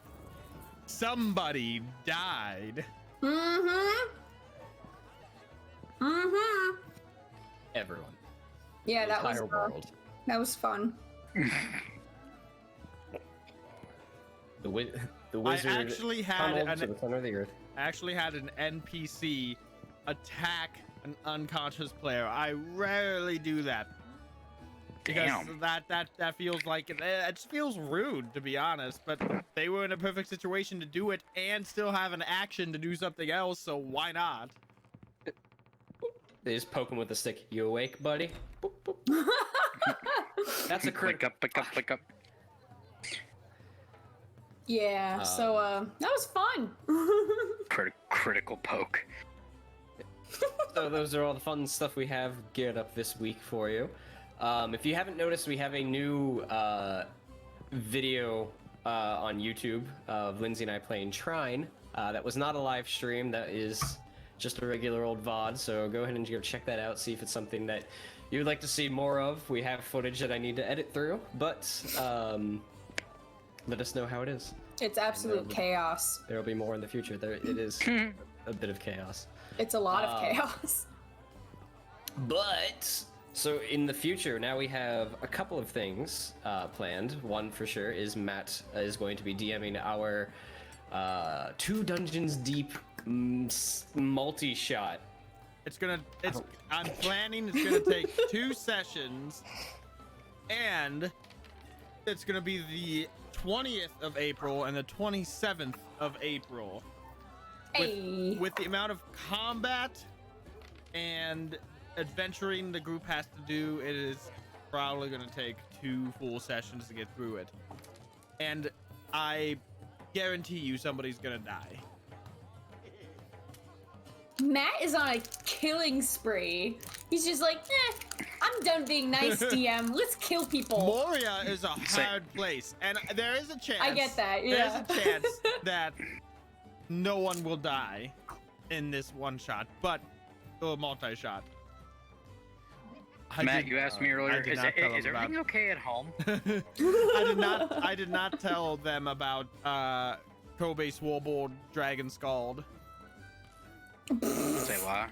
somebody died. Mm-hmm. Mm-hmm. Everyone. Yeah, The entire world. that was fun. The I wizard actually had tunneled to the center of the earth. an NPC attack an unconscious player. I rarely do that. Because Damn. that feels like it just feels rude, to be honest. But they were in a perfect situation to do it and still have an action to do something else, so why not? They just poke him with a stick. You awake, buddy? Boop, boop. That's a crit. Pick up. Yeah, so that was fun. Critical poke. So those are all the fun stuff we have geared up this week for you. If you haven't noticed, we have a new video on YouTube of Lindsay and I playing Trine. That was not a live stream. That is just a regular old VOD. So go ahead and go check that out. See if it's something that you would like to see more of. We have footage that I need to edit through, but let us know how it is. It's absolute chaos. There will be more in the future. It is a bit of chaos. It's a lot of chaos. But so in the future, now we have a couple of things planned. One for sure is Matt is going to be DMing our 2 dungeons deep multi-shot. I'm planning it's gonna take 2 sessions, and it's gonna be the 20th of April and the 27th of April. Hey. With the amount of combat and adventuring the group has to do, it is probably going to take 2 full sessions to get through it. And I guarantee you somebody's going to die. Matt is on a killing spree. He's just like, I'm done being nice, DM. Let's kill people. Moria is a hard place, and there is a chance. I get that, yeah. There's a chance that no one will die in this one shot, but multi-shot. Matt, you asked me earlier, is everything okay at home? I did not tell them about Kobe Sworbord Dragon Scald. Say why?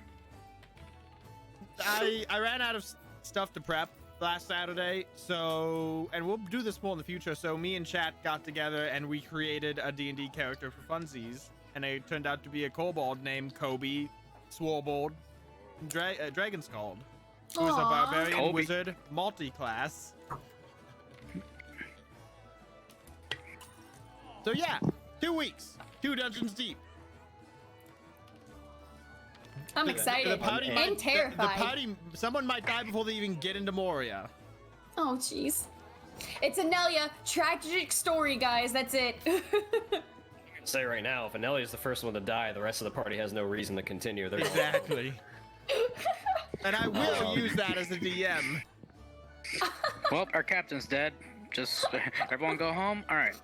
I ran out of stuff to prep last Saturday, so, and we'll do this more in the future, so me and chat got together and we created a D&D character for funsies, and it turned out to be a kobold named Kobe Sworbord Dragon Scald, who is a barbarian Kobe. wizard multi-class. So yeah, 2 weeks, 2 dungeons deep. I'm excited and terrified. The party, someone might die before they even get into Moria. Oh, jeez. It's Anelia. Tragic story, guys. That's it. Say right now, if Anelia is the first one to die, the rest of the party has no reason to continue. They're Exactly. And I will use that as a DM. Well, our captain's dead. Just everyone go home. All right.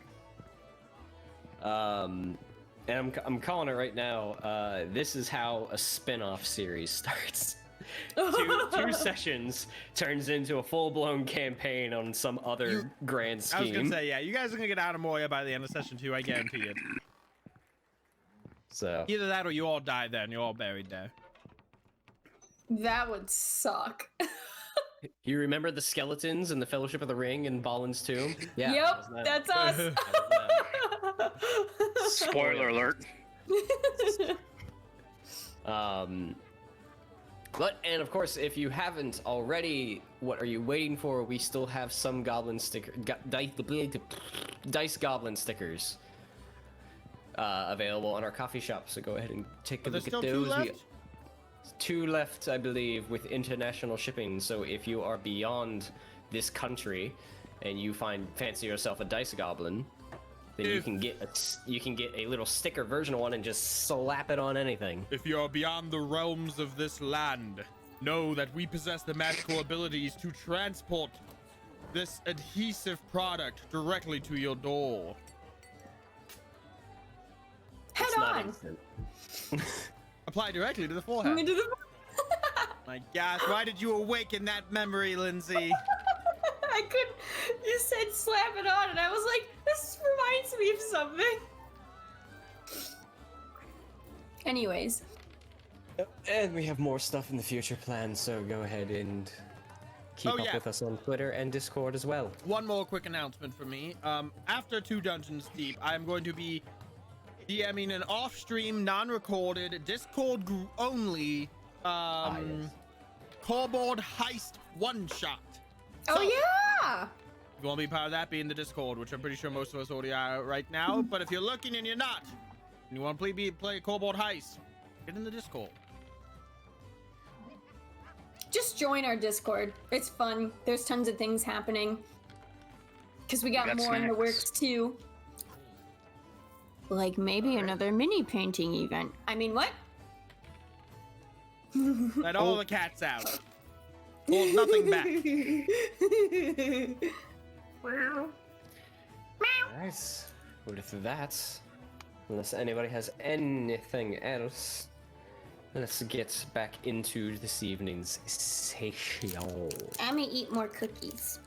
And I'm calling it right now. This is how a spin-off series starts. two sessions turns into a full-blown campaign on some other grand scheme. I was gonna say, yeah, you guys are gonna get out of Moria by the end of session 2. I guarantee it. So either that or you all die there and you're all buried there. That would suck. you remember the skeletons in the Fellowship of the Ring and Balin's tomb? Yeah. Yep, that's us. Spoiler alert. But, and of course, if you haven't already, what are you waiting for? We still have some goblin dice goblin stickers available on our coffee shop. So go ahead and take a look at those. 2 left? 2 left, I believe, with international shipping. So if you are beyond this country and you fancy yourself a dice goblin, then you can get a little sticker version of one and just slap it on anything. If you're beyond the realms of this land, know that we possess the magical abilities to transport this adhesive product directly to your door. Head It's not on. instant. Apply directly to the forehead. My gosh, why did you awaken that memory, Lindsay? I couldn't. You said slap it on, and I was like, this reminds me of something. Anyways, And we have more stuff in the future planned, so go ahead and keep Oh, up yeah. with us on Twitter and Discord as well. One more quick announcement for me. After 2 Dungeons Deep, I am going to be DMing an off-stream, non-recorded, Discord only, yes. Kobold Heist one-shot. oh yeah! If you want to be part of that, be in the Discord, which I'm pretty sure most of us already are right now. But if you're looking and you're not, and you want to play Kobold Heist, get in the Discord. Just join our Discord. It's fun. There's tons of things happening. Because we got more in the snacks. works too. Like maybe another mini painting event. I mean, what? Let all the cats out. Hold nothing back. Alright, with that, unless anybody has anything else, let's get back into this evening's session. I'm gonna eat more cookies.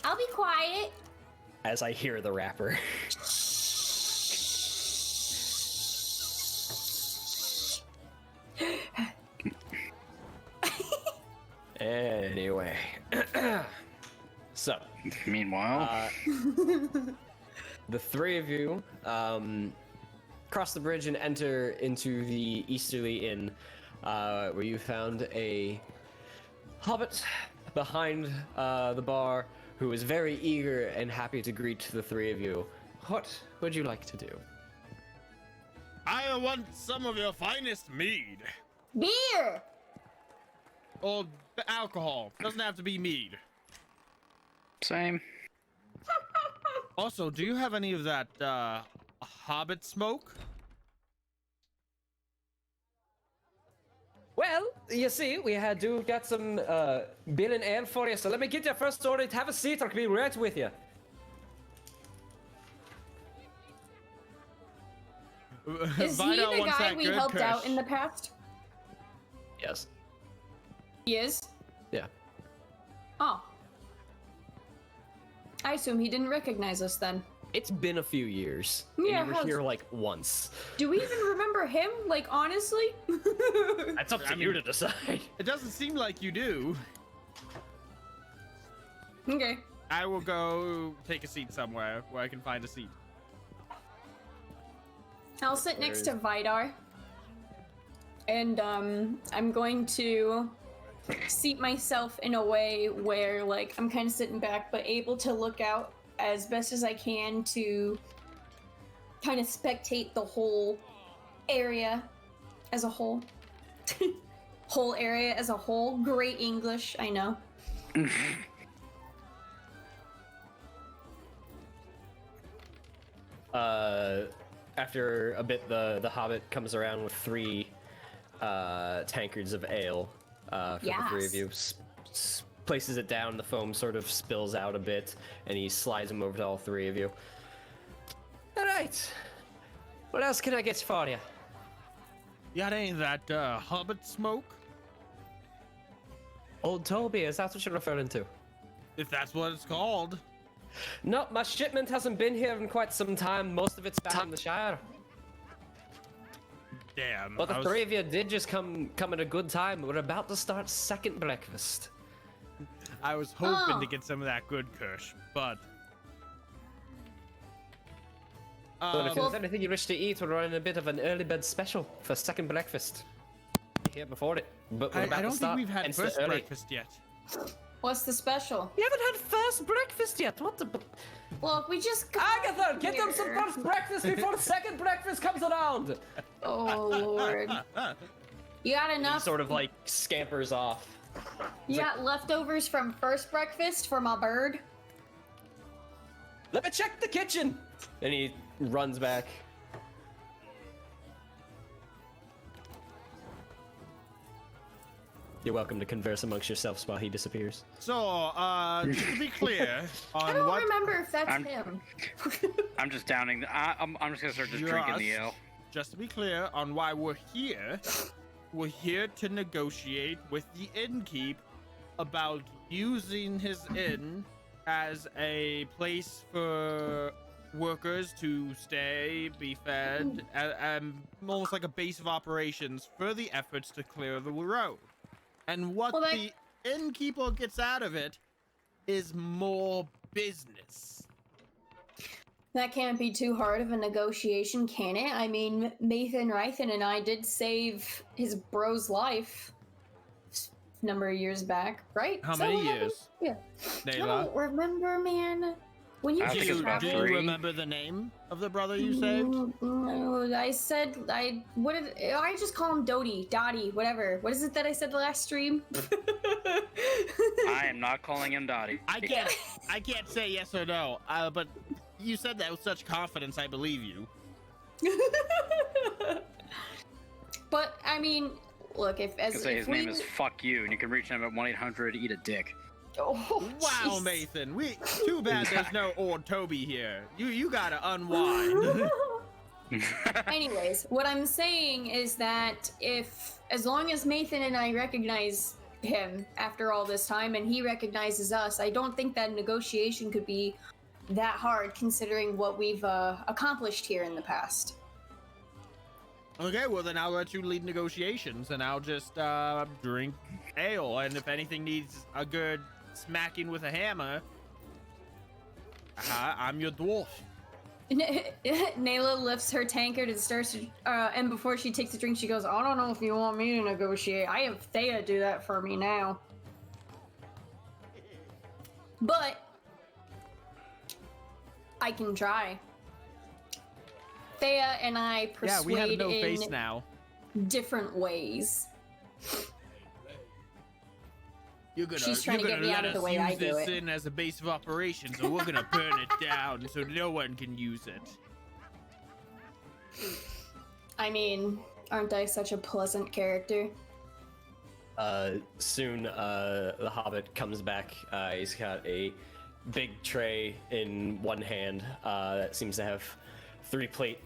I'll be quiet. As I hear the rapper. Anyway. So, Meanwhile, the 3 of you cross the bridge and enter into the Easterly Inn, where you found a hobbit behind the bar who is very eager and happy to greet the 3 of you. What would you like to do? I want some of your finest mead. Beer! Or alcohol. Doesn't have to be mead. same. Also, do you have any of that hobbit smoke? Well, you see, we do got some beer and ale for you, so let me get your first order. Have a seat, I'll be right with you. Is he Vidar the wants guy that we good helped out kush. in the past? Yes. He is? Yeah. Oh. I assume he didn't recognize us then. It's been a few years. Yeah, and you were how's- here like once. Do we even remember him? Like, honestly? That's up to I you mean- to decide. It doesn't seem like you do. Okay. I will go take a seat somewhere where I can find a seat. I'll sit next to Vidar. And, I'm going to seat myself in a way where, like, I'm kind of sitting back, but able to look out as best as I can to kind of spectate the whole area as a whole. Whole area as a whole. Great English, I know. After a bit, the Hobbit comes around with 3 tankards of ale for the 3 of you. Places it down, the foam sort of spills out a bit, and he slides them over to all 3 of you. All right. What else can I get for you? You got any of that hobbit smoke? Old Toby, is that what you're referring to? If that's what it's called. No, my shipment hasn't been here in quite some time. Most of it's back in the Shire. Damn. But I the was- 3 of you did just come at a good time. We're about to start second breakfast. I was hoping to Oh. get some of that good kush, but... But if Well- there's anything you wish to eat, we're running a bit of an early bird special for second breakfast. Here before it, but we're about I don't to start. think we've had hence the first early. breakfast yet. What's the special? You haven't had first breakfast yet. What the? Well, we just got Agatha, get them some here. first breakfast before second breakfast comes around. Oh, Lord. You got He enough? sort of like scampers off. You got leftovers from first breakfast for my bird? Let me check the kitchen. And he runs back. You're welcome to converse amongst yourselves while he disappears. So, just to be clear I on don't what... remember if that's I'm- him. I'm just downing. I'm just gonna start just drinking the ale. Just to be clear on why we're here to negotiate with the innkeep about using his inn as a place for workers to stay, be fed, almost like a base of operations for the efforts to clear the road. And what the innkeeper gets out of it is more business. That can't be too hard of a negotiation, can it? I mean, Maethon and I did save his bro's life a number of years back, right? How many years? Yeah. Nela? I don't remember, man. When you I think do it's about Do you 3. remember the name of the brother you saved? No, I just call him Dottie, whatever. What is it that I said the last stream? I am not calling him Dottie. I can't say yes or no, but you said that with such confidence, I believe you. But I mean, look, I can say his name is Fuck You, and you can reach him at 1-800-EAT-A-DICK. Oh, Wow, jeez. Maethon, too bad there's no old Toby here. You gotta unwind. Anyways, what I'm saying is that as long as Maethon and I recognize him after all this time and he recognizes us, I don't think that negotiation could be that hard considering what we've accomplished here in the past. Okay, well then I'll let you lead negotiations, and I'll just drink ale, and if anything needs a good smacking with a hammer, I'm your dwarf. Nela lifts her tankard and starts to, and before she takes a drink, she goes, I don't know if you want me to negotiate. I have Thea do that for me now. But I can try. Thea and I persuade Yeah, we have no in face now. different ways. She's trying to get me out of the way I do use this it. in as a base of operations, or we're gonna burn it down so no one can use it. I mean, aren't I such a pleasant character? Soon, the Hobbit comes back. He's got a big tray in one hand that seems to have three plates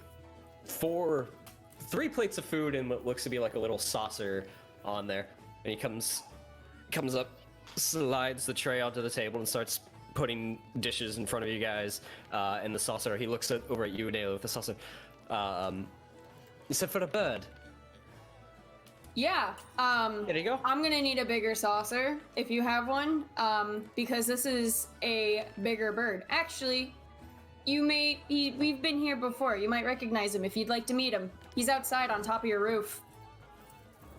of food and what looks to be like a little saucer on there. And he comes up, slides the tray onto the table, and starts putting dishes in front of you guys. And the saucer, he looks over at you, Nela, with the saucer. You said for a bird. Yeah. There you go. I'm gonna need a bigger saucer if you have one, because this is a bigger bird. Actually, we've been here before. You might recognize him if you'd like to meet him. He's outside on top of your roof.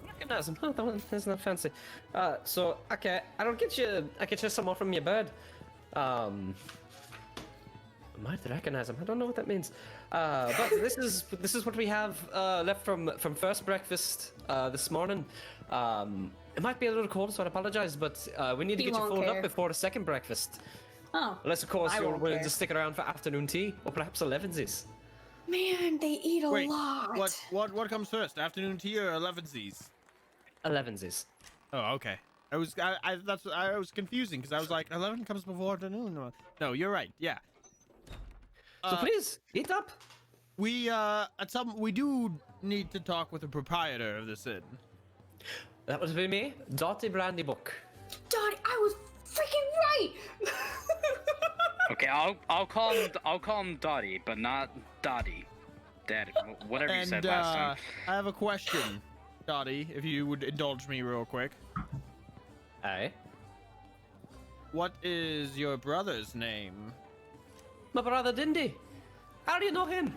Recognize him. Oh, that one is not fancy. So okay, I get you some more from your bird. I might recognize him. I don't know what that means. But this is what we have left from first breakfast this morning. It might be a little cold, so I apologize, but we need to He get you won't filled care. up before the second breakfast. Oh. Unless, of course, I you're won't willing care. to stick around for afternoon tea, or perhaps 11sies. Man, they eat a Wait, lot. what comes first, afternoon tea or 11sies? 11sies. Oh, okay. I was confusing because I was like 11 comes before afternoon. No, you're right. Yeah. So please eat up. We do need to talk with the proprietor of this inn. That would be me, Dottie Brandybook. Dottie, I was freaking right. Okay, I'll call him Dottie, but not Dottie. Dad, whatever you said last time. I have a question, Dottie, if you would indulge me real quick. Aye. What is your brother's name? My brother Dindy. How do you know him?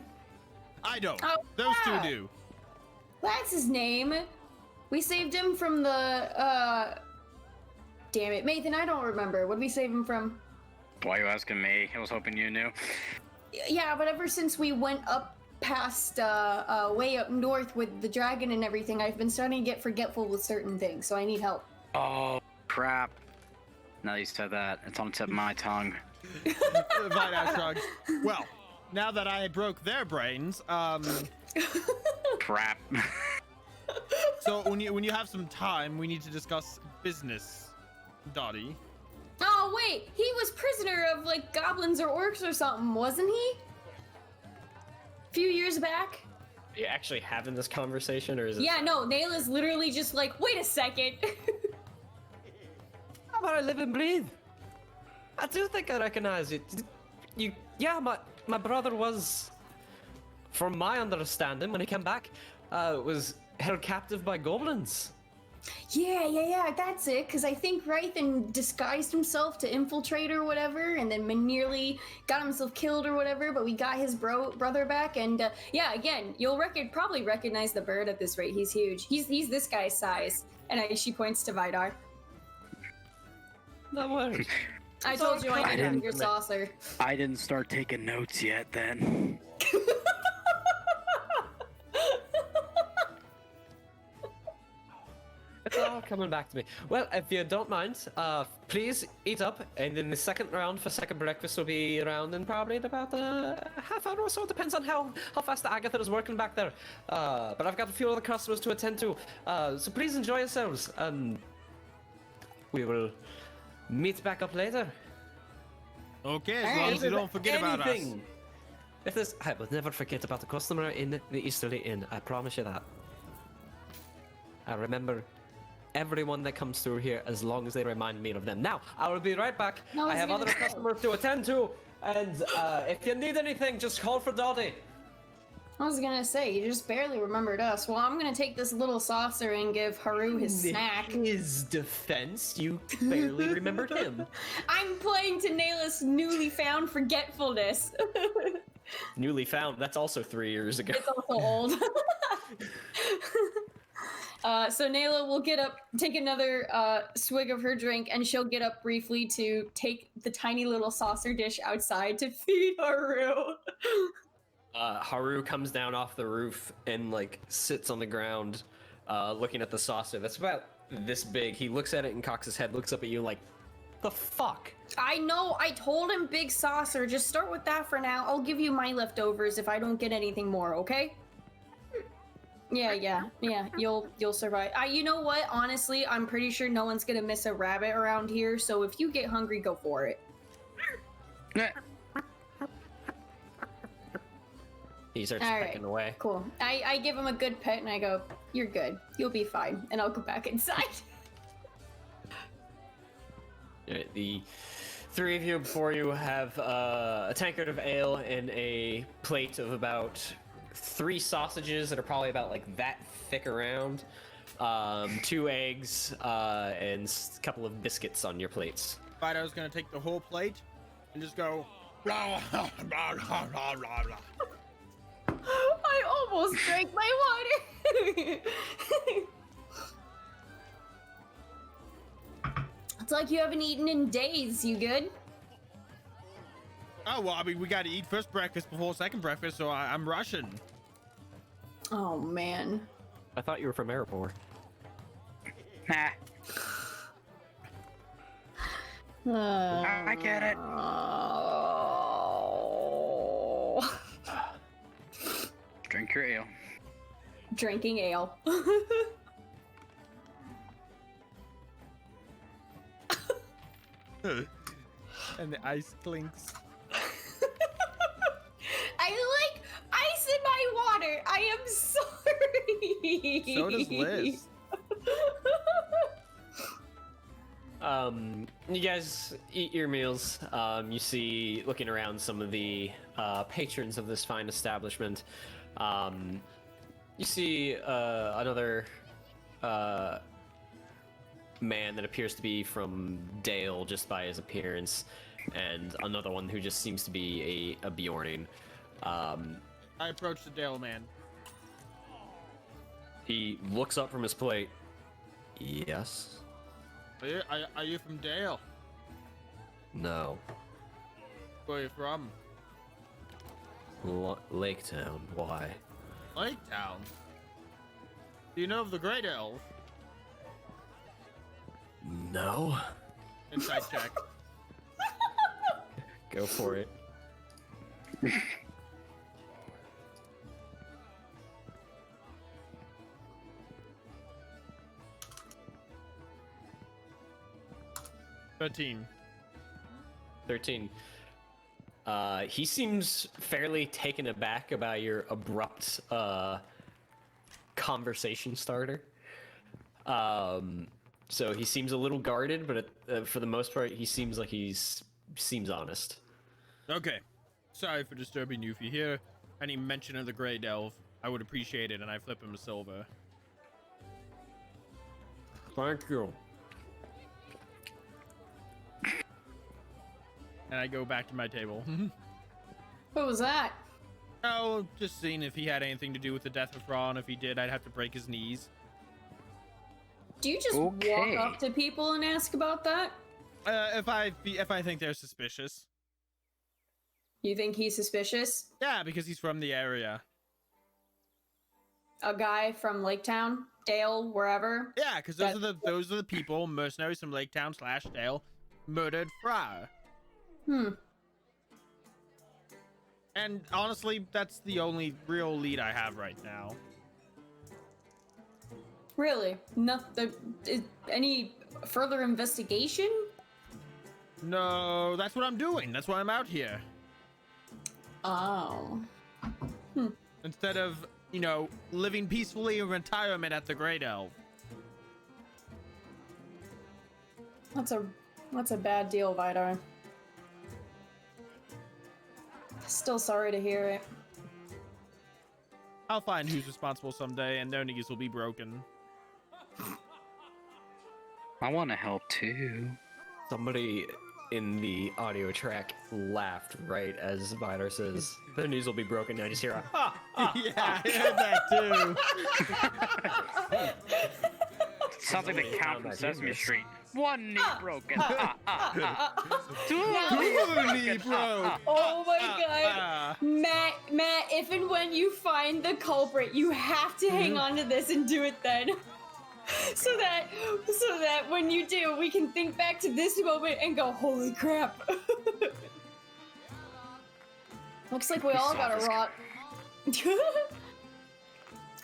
I don't. Oh, Those yeah. two do. That's his name. We saved him from the damn it, Maethon, I don't remember. What did we save him from? Why are you asking me? I was hoping you knew. Yeah, but ever since we went up past way up north with the dragon and everything, I've been starting to get forgetful with certain things, so I need help. Oh, crap. Now that you said that, it's on the tip of my tongue. Vidar shrugs. Well, now that I broke their brains, Crap. so when you have some time, we need to discuss business, Dottie. Oh wait, he was prisoner of like goblins or orcs or something, wasn't he? A few years back. Are you actually having this conversation, or is it? Yeah, no, Nayla's literally just like, wait a second. How about I live and breathe? I do think I recognize it. Yeah, my brother was, from my understanding, when he came back, was held captive by goblins. Yeah, that's it. Because I think Rythan disguised himself to infiltrate or whatever, and then nearly got himself killed or whatever. But we got his brother back, and yeah, again, you'll probably recognize the bird at this rate. He's huge. He's this guy's size. And she points to Vidar. No worries. I told you I didn't your saucer. I didn't start taking notes yet. Then. It's all coming back to me. Well, if you don't mind, please eat up, and then the second round for second breakfast will be around in probably about a half hour or so. Depends on how fast Agatha is working back there. But I've got a few other customers to attend to, so please enjoy yourselves, and we will meet back up later. Okay, as long as you don't forget about us. If there's, I will never forget about the customer in the Easterly Inn. I promise you that. I remember everyone that comes through here as long as they remind me of them. Now, I will be right back. No, I have other customers to attend to, and if you need anything, just call for Dottie. I was gonna say, you just barely remembered us. Well, I'm gonna take this little saucer and give Haru his snack. His defense, you barely remembered him. I'm playing to Nela's newly found forgetfulness. Newly found, that's also 3 years ago. It's also old. So Nela will get up, take another swig of her drink, and she'll get up briefly to take the tiny little saucer dish outside to feed Haru. Haru comes down off the roof and like sits on the ground, looking at the saucer that's about this big. He looks at it and cocks his head, looks up at you like, the fuck? I know, I told him big saucer. Just start with that for now. I'll give you my leftovers if I don't get anything more, okay? Yeah, you'll survive. You know what? Honestly, I'm pretty sure no one's gonna miss a rabbit around here, so if you get hungry, go for it. He starts All pecking away. Cool. I give him a good pet and I go, you're good. You'll be fine. And I'll go back inside. The three of you before you have a tankard of ale and a plate of about 3 sausages that are probably about like that thick around, 2 eggs, and a couple of biscuits on your plates. I was gonna take the whole plate and just go. Blah, blah, blah, blah, blah, blah. I almost drank my water. It's like you haven't eaten in days. You good? Oh well, I mean we got to eat first breakfast before second breakfast, so I'm rushing. Oh man. I thought you were from Airport. Nah. I get it. Drink your ale. Drinking ale. And the ice clinks. I like ice in my water. I am sorry. So does Liz. You guys eat your meals. You see, looking around, some of the patrons of this fine establishment. You see another man that appears to be from Dale just by his appearance, and another one who just seems to be a Bjorning. I approach the Dale man. He looks up from his plate. Yes? Are you from Dale? No. Where are you from? Lake Town. Why? Lake Town. Do you know of the Great Elf? No. Insight check. Go for it. $13. 13. He seems fairly taken aback about your abrupt conversation starter. So he seems a little guarded, but for the most part, he seems like seems honest. Okay. Sorry for disturbing you. If you hear any mention of the Grey Delve, I would appreciate it, and I flip him a silver. Thank you. And I go back to my table. What was that? Oh, just seeing if he had anything to do with the death of Ron. If he did, I'd have to break his knees. Do you just Okay. walk up to people and ask about that? If I think they're suspicious. You think he's suspicious? Yeah, because he's from the area. A guy from Lake Town, Dale, wherever? Yeah, because those are the people, mercenaries from Lake Town / Dale, murdered Friar. And honestly, that's the only real lead I have right now. Really? Nothing. Any further investigation? No, that's what I'm doing. That's why I'm out here. Oh. Instead of, living peacefully in retirement at the Great Elf. That's a bad deal, Vidar. Still sorry to hear it. I'll find who's responsible someday, and their knees will be broken. I want to help too. Somebody in the audio track laughed right as Vidar says, their knees will be broken. I just hear a, Yeah, I heard that too. Sounds like the count from Sesame Street. One knee broken. Two knee broke. Oh my god. Matt, if and when you find the culprit, you have to hang on to this and do it then. So that when you do, we can think back to this moment and go, holy crap. Looks like we all got a raw...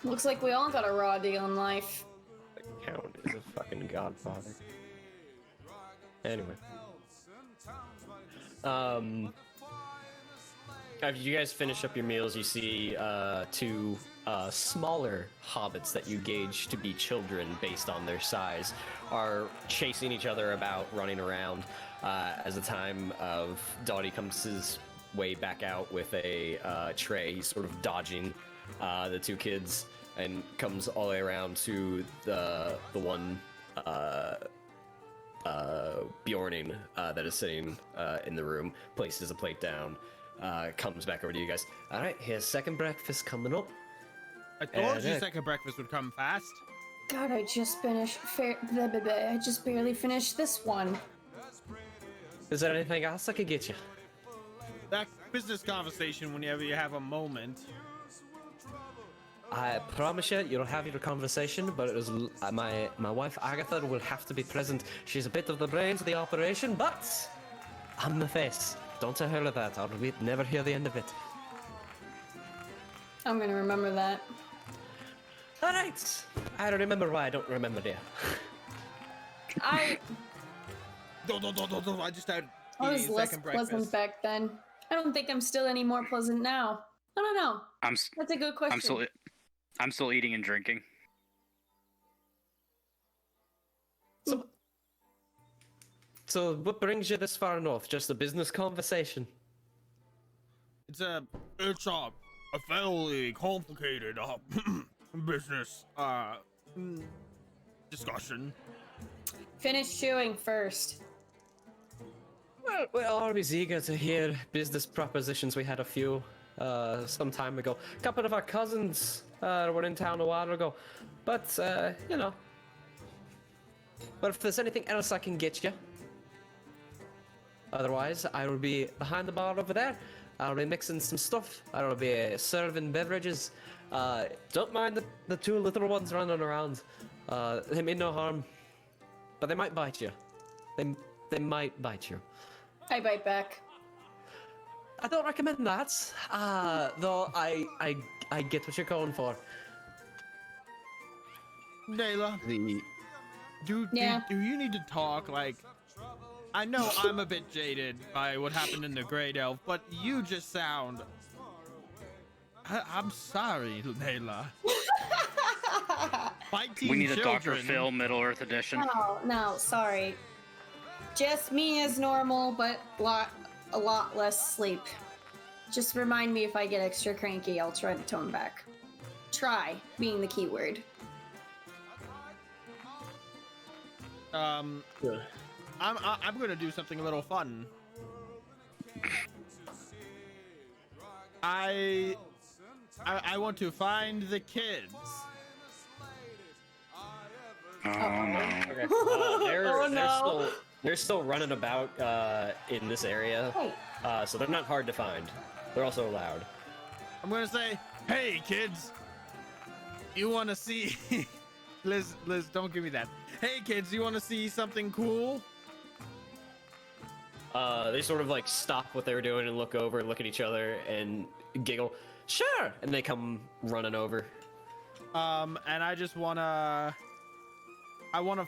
Looks like we all got a raw deal in life. the count is a fucking godfather. Anyway. After you guys finish up your meals, you see two smaller hobbits that you gauge to be children based on their size are chasing each other about, running around. As the time of Dottie comes his way back out with a tray, he's sort of dodging the two kids and comes all the way around to the one Bjorning that is sitting in the room, places a plate down, comes back over to you guys. All right, here's second breakfast coming up. I told you second breakfast would come fast. God, I just finished. I just barely finished this one. Is there anything else I could get you? That business conversation whenever you have a moment. I promise you'll have your conversation, but it was my wife Agatha will have to be present. She's a bit of the brains of the operation, but I'm the face. Don't tell her that, or we'd never hear the end of it. I'm gonna remember that. All right. I don't remember why I don't remember, dear. I I just had was eating less second pleasant breakfast. back then. I don't think I'm still any more pleasant now. I don't know. That's a good question. I'm still eating and drinking. So what brings you this far north? Just a business conversation? It's a fairly complicated business discussion. Finish chewing first. Well, we're always eager to hear business propositions. We had a few some time ago. A couple of our cousins were in town a while ago. But, But if there's anything else I can get you. Otherwise, I will be behind the bar over there. I'll be mixing some stuff. I'll be serving beverages. Don't mind the two little ones running around. They mean no harm. But they might bite you. They might bite you. I bite back. I don't recommend that. Though I get what you're going for. Nela, do you need to talk? Like, I know I'm a bit jaded by what happened in the Great Elf, but you just sound... I'm sorry, Nela. We need a Dr. Phil Middle Earth edition. No, sorry. Just me as normal, but a lot less sleep. Just remind me if I get extra cranky, I'll try to tone back. Try being the key word. I'm gonna do something a little fun. I want to find the kids. Oh no. Okay. They're still running about in this area, Hey. so they're not hard to find. They're also loud. I'm gonna say, hey kids, you want to see? Liz, don't give me that. Hey kids, you want to see something cool? They sort of like stop what they were doing and look over and look at each other and giggle. Sure, and they come running over. And I just wanna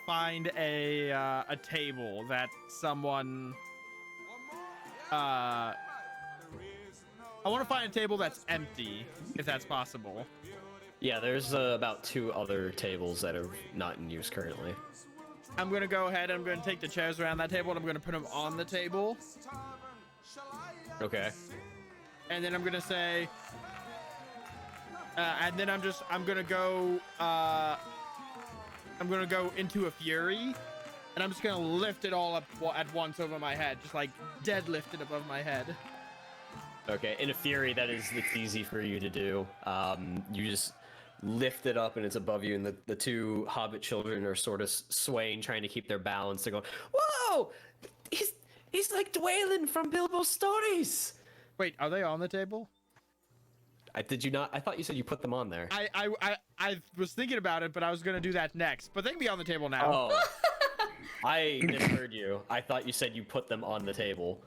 find a table that someone. I want to find a table that's empty, if that's possible. Yeah, there's about 2 other tables that are not in use currently. I'm gonna go ahead and I'm gonna take the chairs around that table and I'm gonna put them on the table. Okay. And then I'm gonna say, and then I'm gonna go into a fury, and I'm just gonna lift it all up at once over my head, just like deadlift it above my head. Okay, in a fury, it's easy for you to do. You just lift it up and it's above you, and the 2 hobbit children are sort of swaying, trying to keep their balance. They're going, "Whoa! He's like Dwaylen from Bilbo's stories!" Wait, are they on the table? Did you not? I thought you said you put them on there. I was thinking about it, but I was gonna do that next. But they can be on the table now. Oh. I misheard you. I thought you said you put them on the table.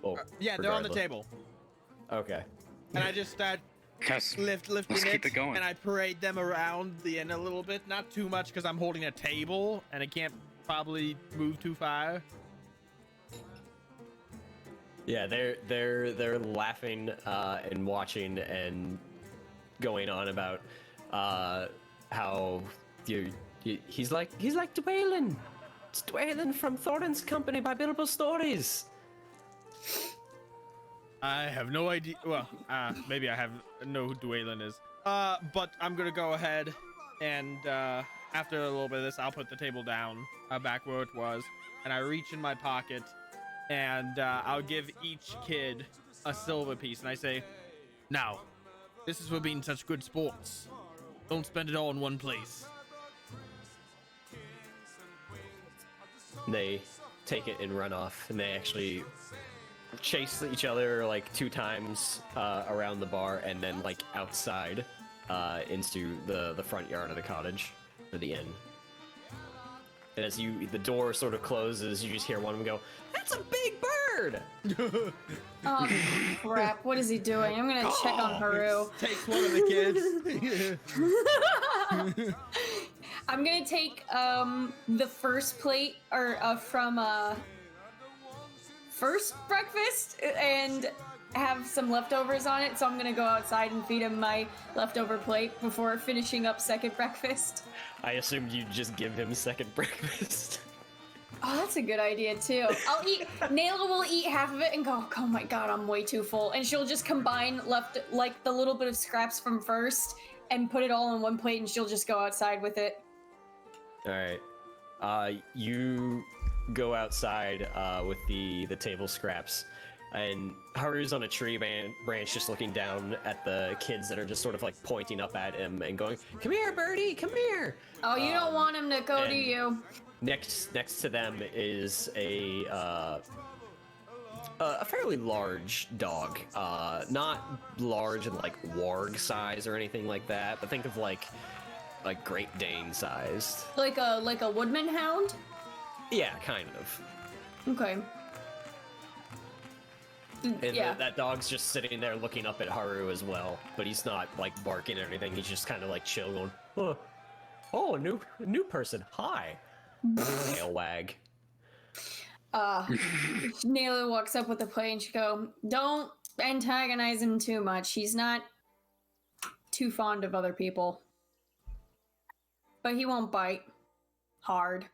Oh, Yeah, they're on the regardless. table. Okay. And I just start Yes. lifting Let's keep it going. and I parade them around the end a little bit. Not too much because I'm holding a table and I can't probably move too far. Yeah, they're laughing and watching and going on about how he's like Dwaylen. It's Dwaylen from Thorin's Company by Bilbo Stories. I have no idea. Well, maybe I know who Dwaylen is. But I'm gonna go ahead and after a little bit of this, I'll put the table down back where it was, and I reach in my pocket, and I'll give each kid a silver piece, and I say, "Now, this is for being such good sports. Don't spend it all in one place." They take it and run off, and they actually chase each other like 2 times around the bar, and then like outside into the front yard of the cottage or the inn. And as the door sort of closes, you just hear one of them go, "That's a big bird!" Oh, crap. What is he doing? I'm gonna check on Haru. Takes one of the kids. I'm gonna take the first plate from first breakfast and have some leftovers on it, so I'm gonna go outside and feed him my leftover plate before finishing up second breakfast. I assumed you'd just give him second breakfast. Oh, that's a good idea too. Nela will eat half of it and go, "Oh my god, I'm way too full," and she'll just combine like the little bit of scraps from first and put it all on one plate, and she'll just go outside with it. All right. You go outside with the table scraps, and Haru's on a tree branch just looking down at the kids that are just sort of like pointing up at him and going, "Come here, birdie, come here." Oh, you don't want him to go, do and- you? Next to them is a fairly large dog. Not large in like warg size or anything like that, but think of like Great Dane sized. Like a woodman hound? Yeah, kind of. Okay. And Yeah. that dog's just sitting there looking up at Haru as well, but he's not like barking or anything. He's just kind of like chill, going, "Oh, a new person. Hi." Tail wag. Nela walks up with the plate and she go, "Don't antagonize him too much. He's not too fond of other people. But he won't bite. Hard."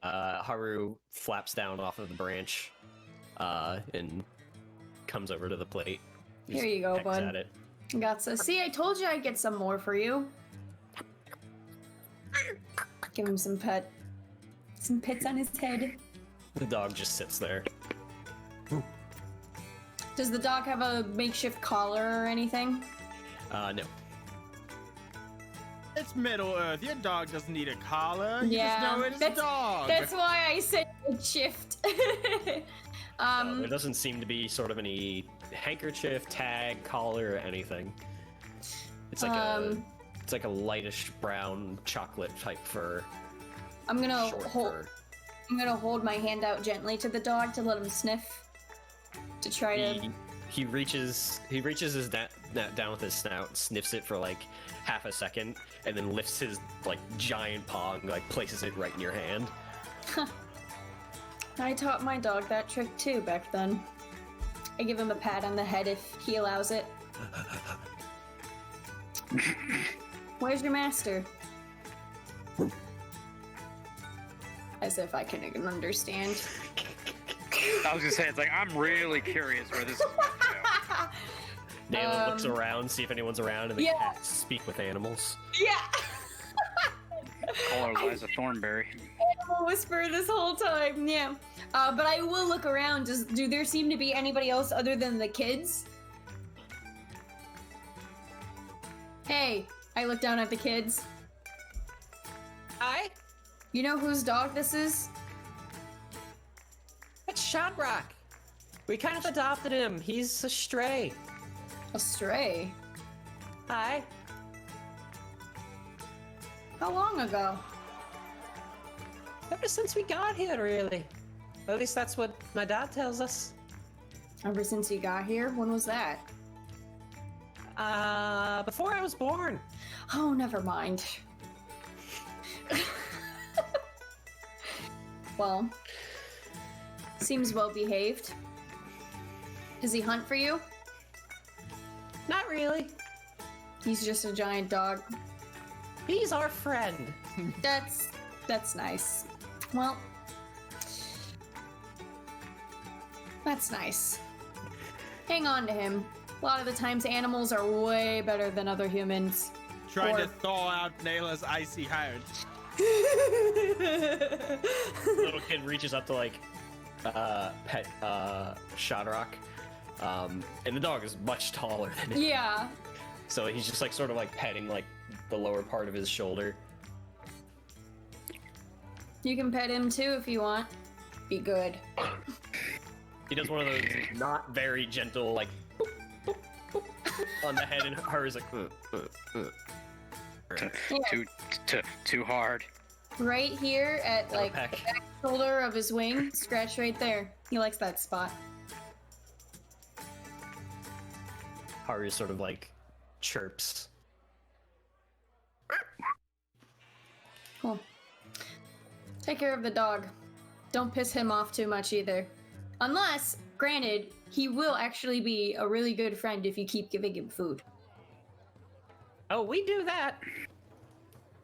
Haru flaps down off of the branch and comes over to the plate. Here you go, pecks bud. at it. Gotcha. See, I told you I'd get some more for you. Give him some pets on his head. The dog just sits there. Does the dog have a makeshift collar or anything? No. It's Middle Earth. Your dog doesn't need a collar. You Yeah, just know it is a dog. That's why I said makeshift. There doesn't seem to be sort of any handkerchief, tag, collar, or anything. It's like a lightish brown chocolate type fur. I'm gonna Short hold. fur. I'm gonna hold my hand out gently to the dog to let him sniff. To try to. He reaches his down with his snout, sniffs it for like half a second, and then lifts his like giant paw and like places it right in your hand. I taught my dog that trick too back then. I give him a pat on the head if he allows it. Where's your master? As if I can even understand. I was gonna say, it's like, I'm really curious where this is going to go. Nela looks around, see if anyone's around, and the Yeah. cats speak with animals. Yeah! Call her Liza Thornberry. Animal whisper this whole time, yeah. But I will look around. Do there seem to be anybody else other than the kids? Hey, I look down at the kids. Hi, You know whose dog this is? it's Shamrock. We kind of adopted him. He's a stray. A stray. Hi. How long ago? Ever since we got here, really. At least that's what my dad tells us. Ever since you got here? When was that? Before I was born. Oh, never mind. Well, seems well behaved. Does he hunt for you? Not really. He's just a giant dog. He's our friend. That's nice. Well, that's nice. Hang on to him. A lot of the times animals are way better than other humans. Trying to Or- thaw out Nela's icy heart. Little kid reaches up to like pet Shadrock, and the dog is much taller than him. Yeah. So he's just like sort of like petting like the lower part of his shoulder. You can pet him too if you want. Be good. He does one of those not very gentle like boop, boop, boop, boop, on the head, and hers like Too hard. Right here at like the peck. back shoulder of his wing. Scratch right there. He likes that spot. Haru sort of like chirps. Cool. Take care of the dog. Don't piss him off too much either. Unless, granted, he will actually be a really good friend if you keep giving him food. Oh, we do that.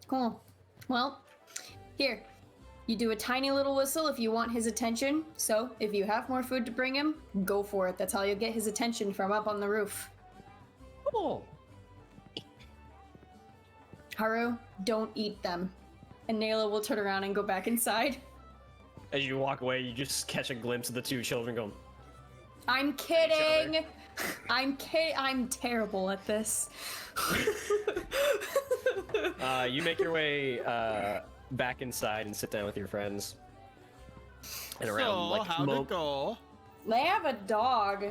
Cool. Well, here. You do a tiny little whistle if you want his attention. So, if you have more food to bring him, go for it. That's how you'll get his attention from up on the roof. Cool. Haru, don't eat them. And Nela will turn around and go back inside. As you walk away, you just catch a glimpse of the two children going, I'm kidding! I'm terrible at this. you make your way back inside and sit down with your friends. And around So, like how'd it go? They have a dog.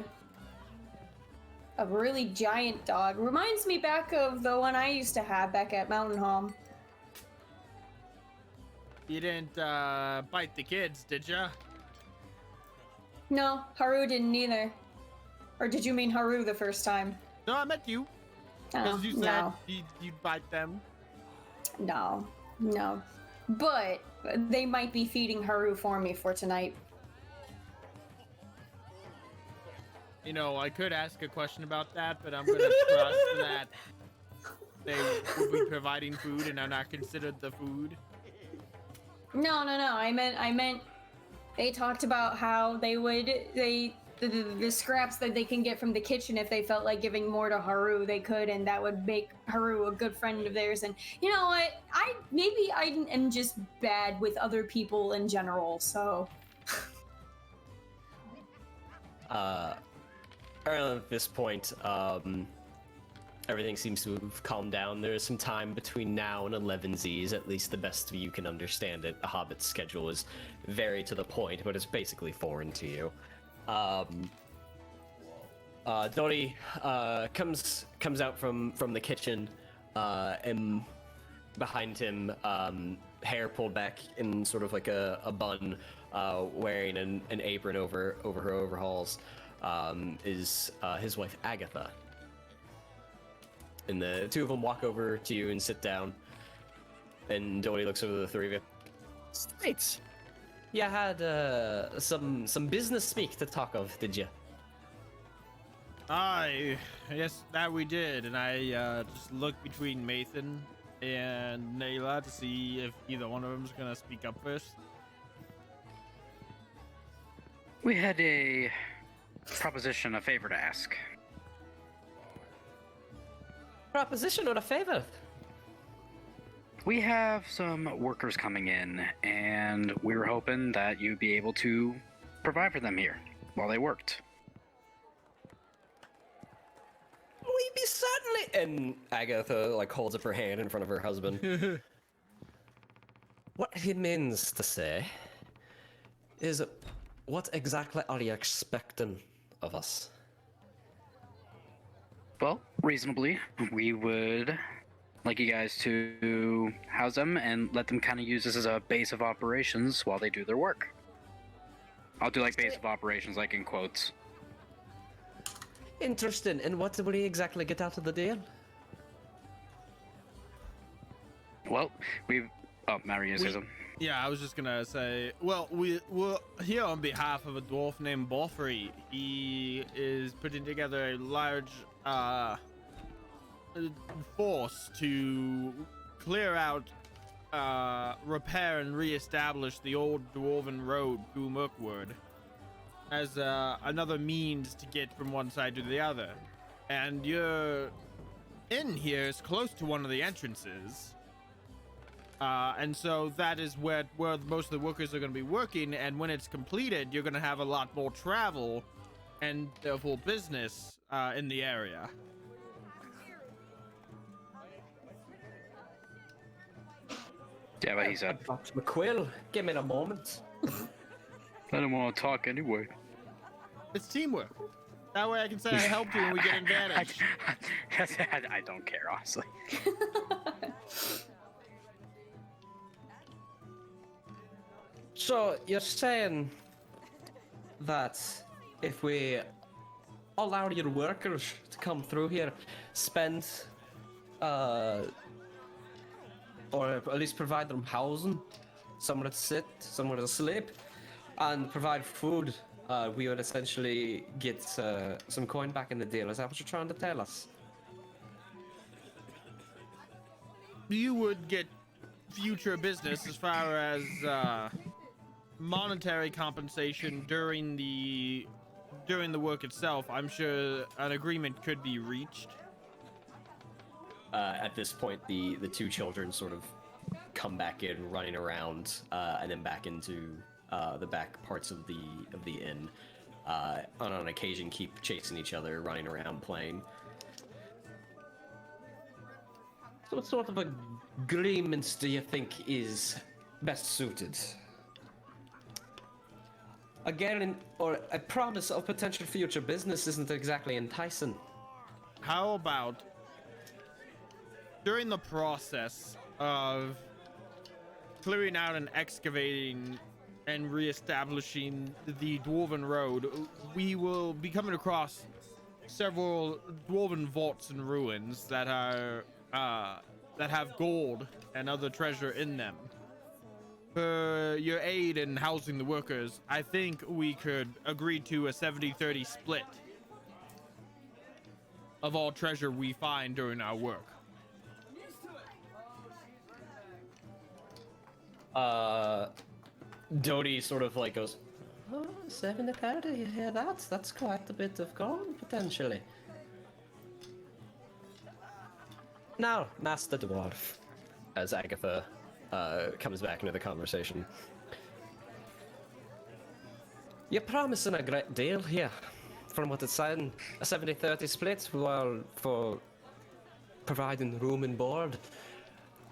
A really giant dog. Reminds me back of the one I used to have back at Mountain Home. You didn't bite the kids, did ya? No, Haru didn't either. Or did you mean Haru the first time? No, I meant you. Oh, Because you said no. you'd bite them. No. But they might be feeding Haru for me for tonight. You know, I could ask a question about that, but I'm gonna trust that they will be providing food and are not considered the food. No. I meant they talked about how the scraps that they can get from the kitchen, if they felt like giving more to Haru, they could, and that would make Haru a good friend of theirs. And you know what? I am just bad with other people in general, so. Around this point, everything seems to have calmed down. There is some time between now and 11 Z's, at least the best you can understand it. A Hobbit's schedule is very to the point, but it's basically foreign to you. Dori comes out from the kitchen, and behind him, hair pulled back in sort of like a bun, wearing an apron over her overalls, is his wife Agatha. And the two of them walk over to you and sit down. And Dori looks over the three of you. Right. You had some business speak to talk of, did you? Yes, that we did. And I just looked between Maethon and Nela to see if either one of them is gonna speak up first. We had a proposition, a favor to ask. Proposition or a favor? We have some workers coming in, and we were hoping that you'd be able to provide for them here while they worked. We be certainly. And Agatha holds up her hand in front of her husband. What he means to say is, what exactly are you expecting of us? Well, reasonably, we would like you guys to house them and let them kind of use this as a base of operations while they do their work. I'll do base of operations, in quotes. Interesting. And what will you exactly get out of the deal? Well, Mario says them. Yeah, I was just gonna say, well, we're here on behalf of a dwarf named Bofri. He is putting together a large force to clear out, repair and reestablish the old dwarven road through Mirkwood as another means to get from one side to the other. And your inn here is close to one of the entrances. And so that is where most of the workers are going to be working, and when it's completed, you're going to have a lot more travel and therefore business in the area. Yeah, but he said. Dr. McQuill, give me a moment. I don't want to talk anyway. It's teamwork. That way I can say I helped you and we get advantage. I don't care, honestly. So, you're saying that if we allow your workers to come through here, spend, or at least provide them housing, somewhere to sit, somewhere to sleep, and provide food, we would essentially get some coin back in the deal. Is that what you're trying to tell us? You would get future business as far as monetary compensation during the work itself. I'm sure an agreement could be reached. At this point, the two children sort of come back in, running around, and then back into the back parts of the inn. On occasion, keep chasing each other, running around, playing. So, what sort of agreements do you think is best suited? A promise of potential future business isn't exactly enticing. How about during the process of clearing out and excavating and reestablishing the dwarven road, we will be coming across several dwarven vaults and ruins that are that have gold and other treasure in them. For your aid in housing the workers, I think we could agree to a 70-30 split of all treasure we find during our work. Dodie sort of like goes, oh, 730, you hear that? That's quite a bit of gold, potentially. Now, Master Dwarf, as Agatha comes back into the conversation. You're promising a great deal here, from what it's saying. A 70-30 split while for providing room and board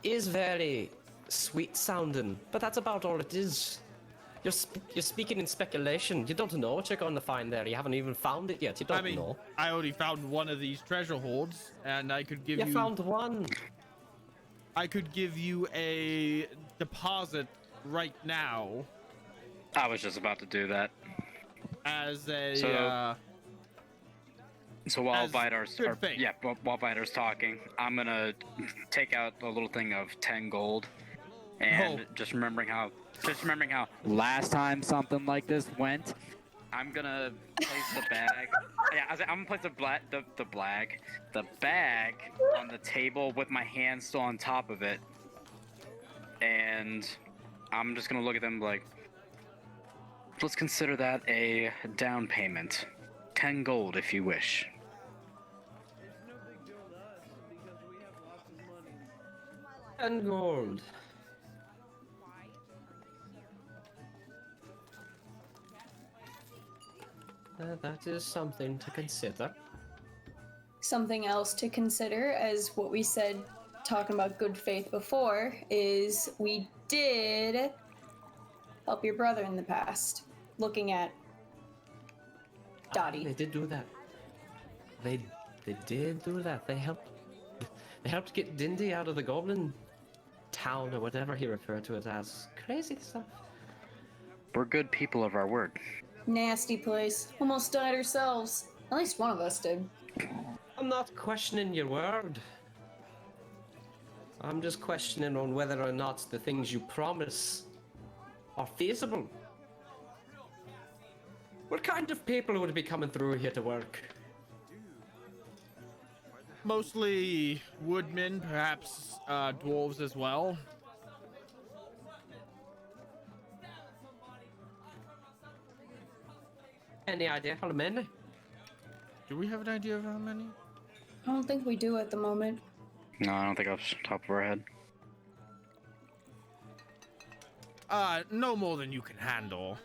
is very sweet sounding, but that's about all it is. You're speaking in speculation. You don't know what you're going to find there. You haven't even found it yet. You don't know. I already found one of these treasure hoards, and I could give you... You found one. I could give you a deposit right now. I was just about to do that. As a... So while as Vidar's good faith. while Vidar's talking, I'm gonna take out a little thing of 10 gold, and just remembering how last time something like this went, I'm gonna place the bag. I'm gonna place the bag on the table with my hand still on top of it, and I'm just gonna look at them like, let's consider that a down payment. 10 gold if you wish. And gold. That is something to consider. Something else to consider, as what we said talking about good faith before, is we did help your brother in the past. Looking at Dottie. They did do that. They did do that. They helped get Dindy out of the goblin town or whatever he referred to it as. Crazy stuff. We're good people of our word. Nasty place. Almost died ourselves. At least one of us did. I'm not questioning your word. I'm just questioning on whether or not the things you promise are feasible. What kind of people would be coming through here to work? Mostly woodmen, perhaps dwarves as well. Any idea how many? Do we have an idea of how many? I don't think we do at the moment. No, I don't think off the top of our head. No more than you can handle.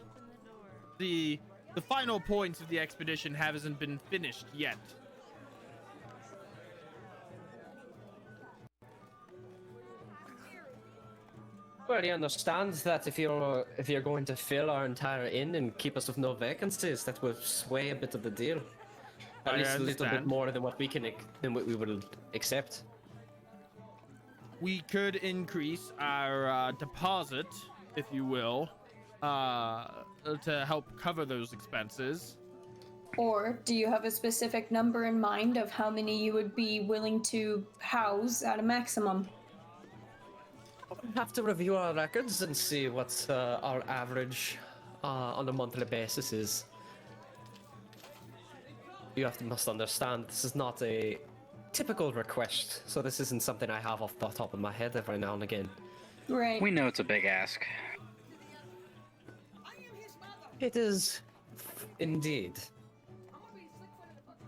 The final points of the expedition hasn't been finished yet. Well, he understands that if you're going to fill our entire inn and keep us with no vacancies, that will sway a bit of the deal. At least a little bit more than what we would accept. We could increase our deposit, if you will, to help cover those expenses. Or do you have a specific number in mind of how many you would be willing to house at a maximum? We'll have to review our records and see what our average on a monthly basis is. You must understand, this is not a typical request, so this isn't something I have off the top of my head every now and again. Right. We know it's a big ask. It is, indeed.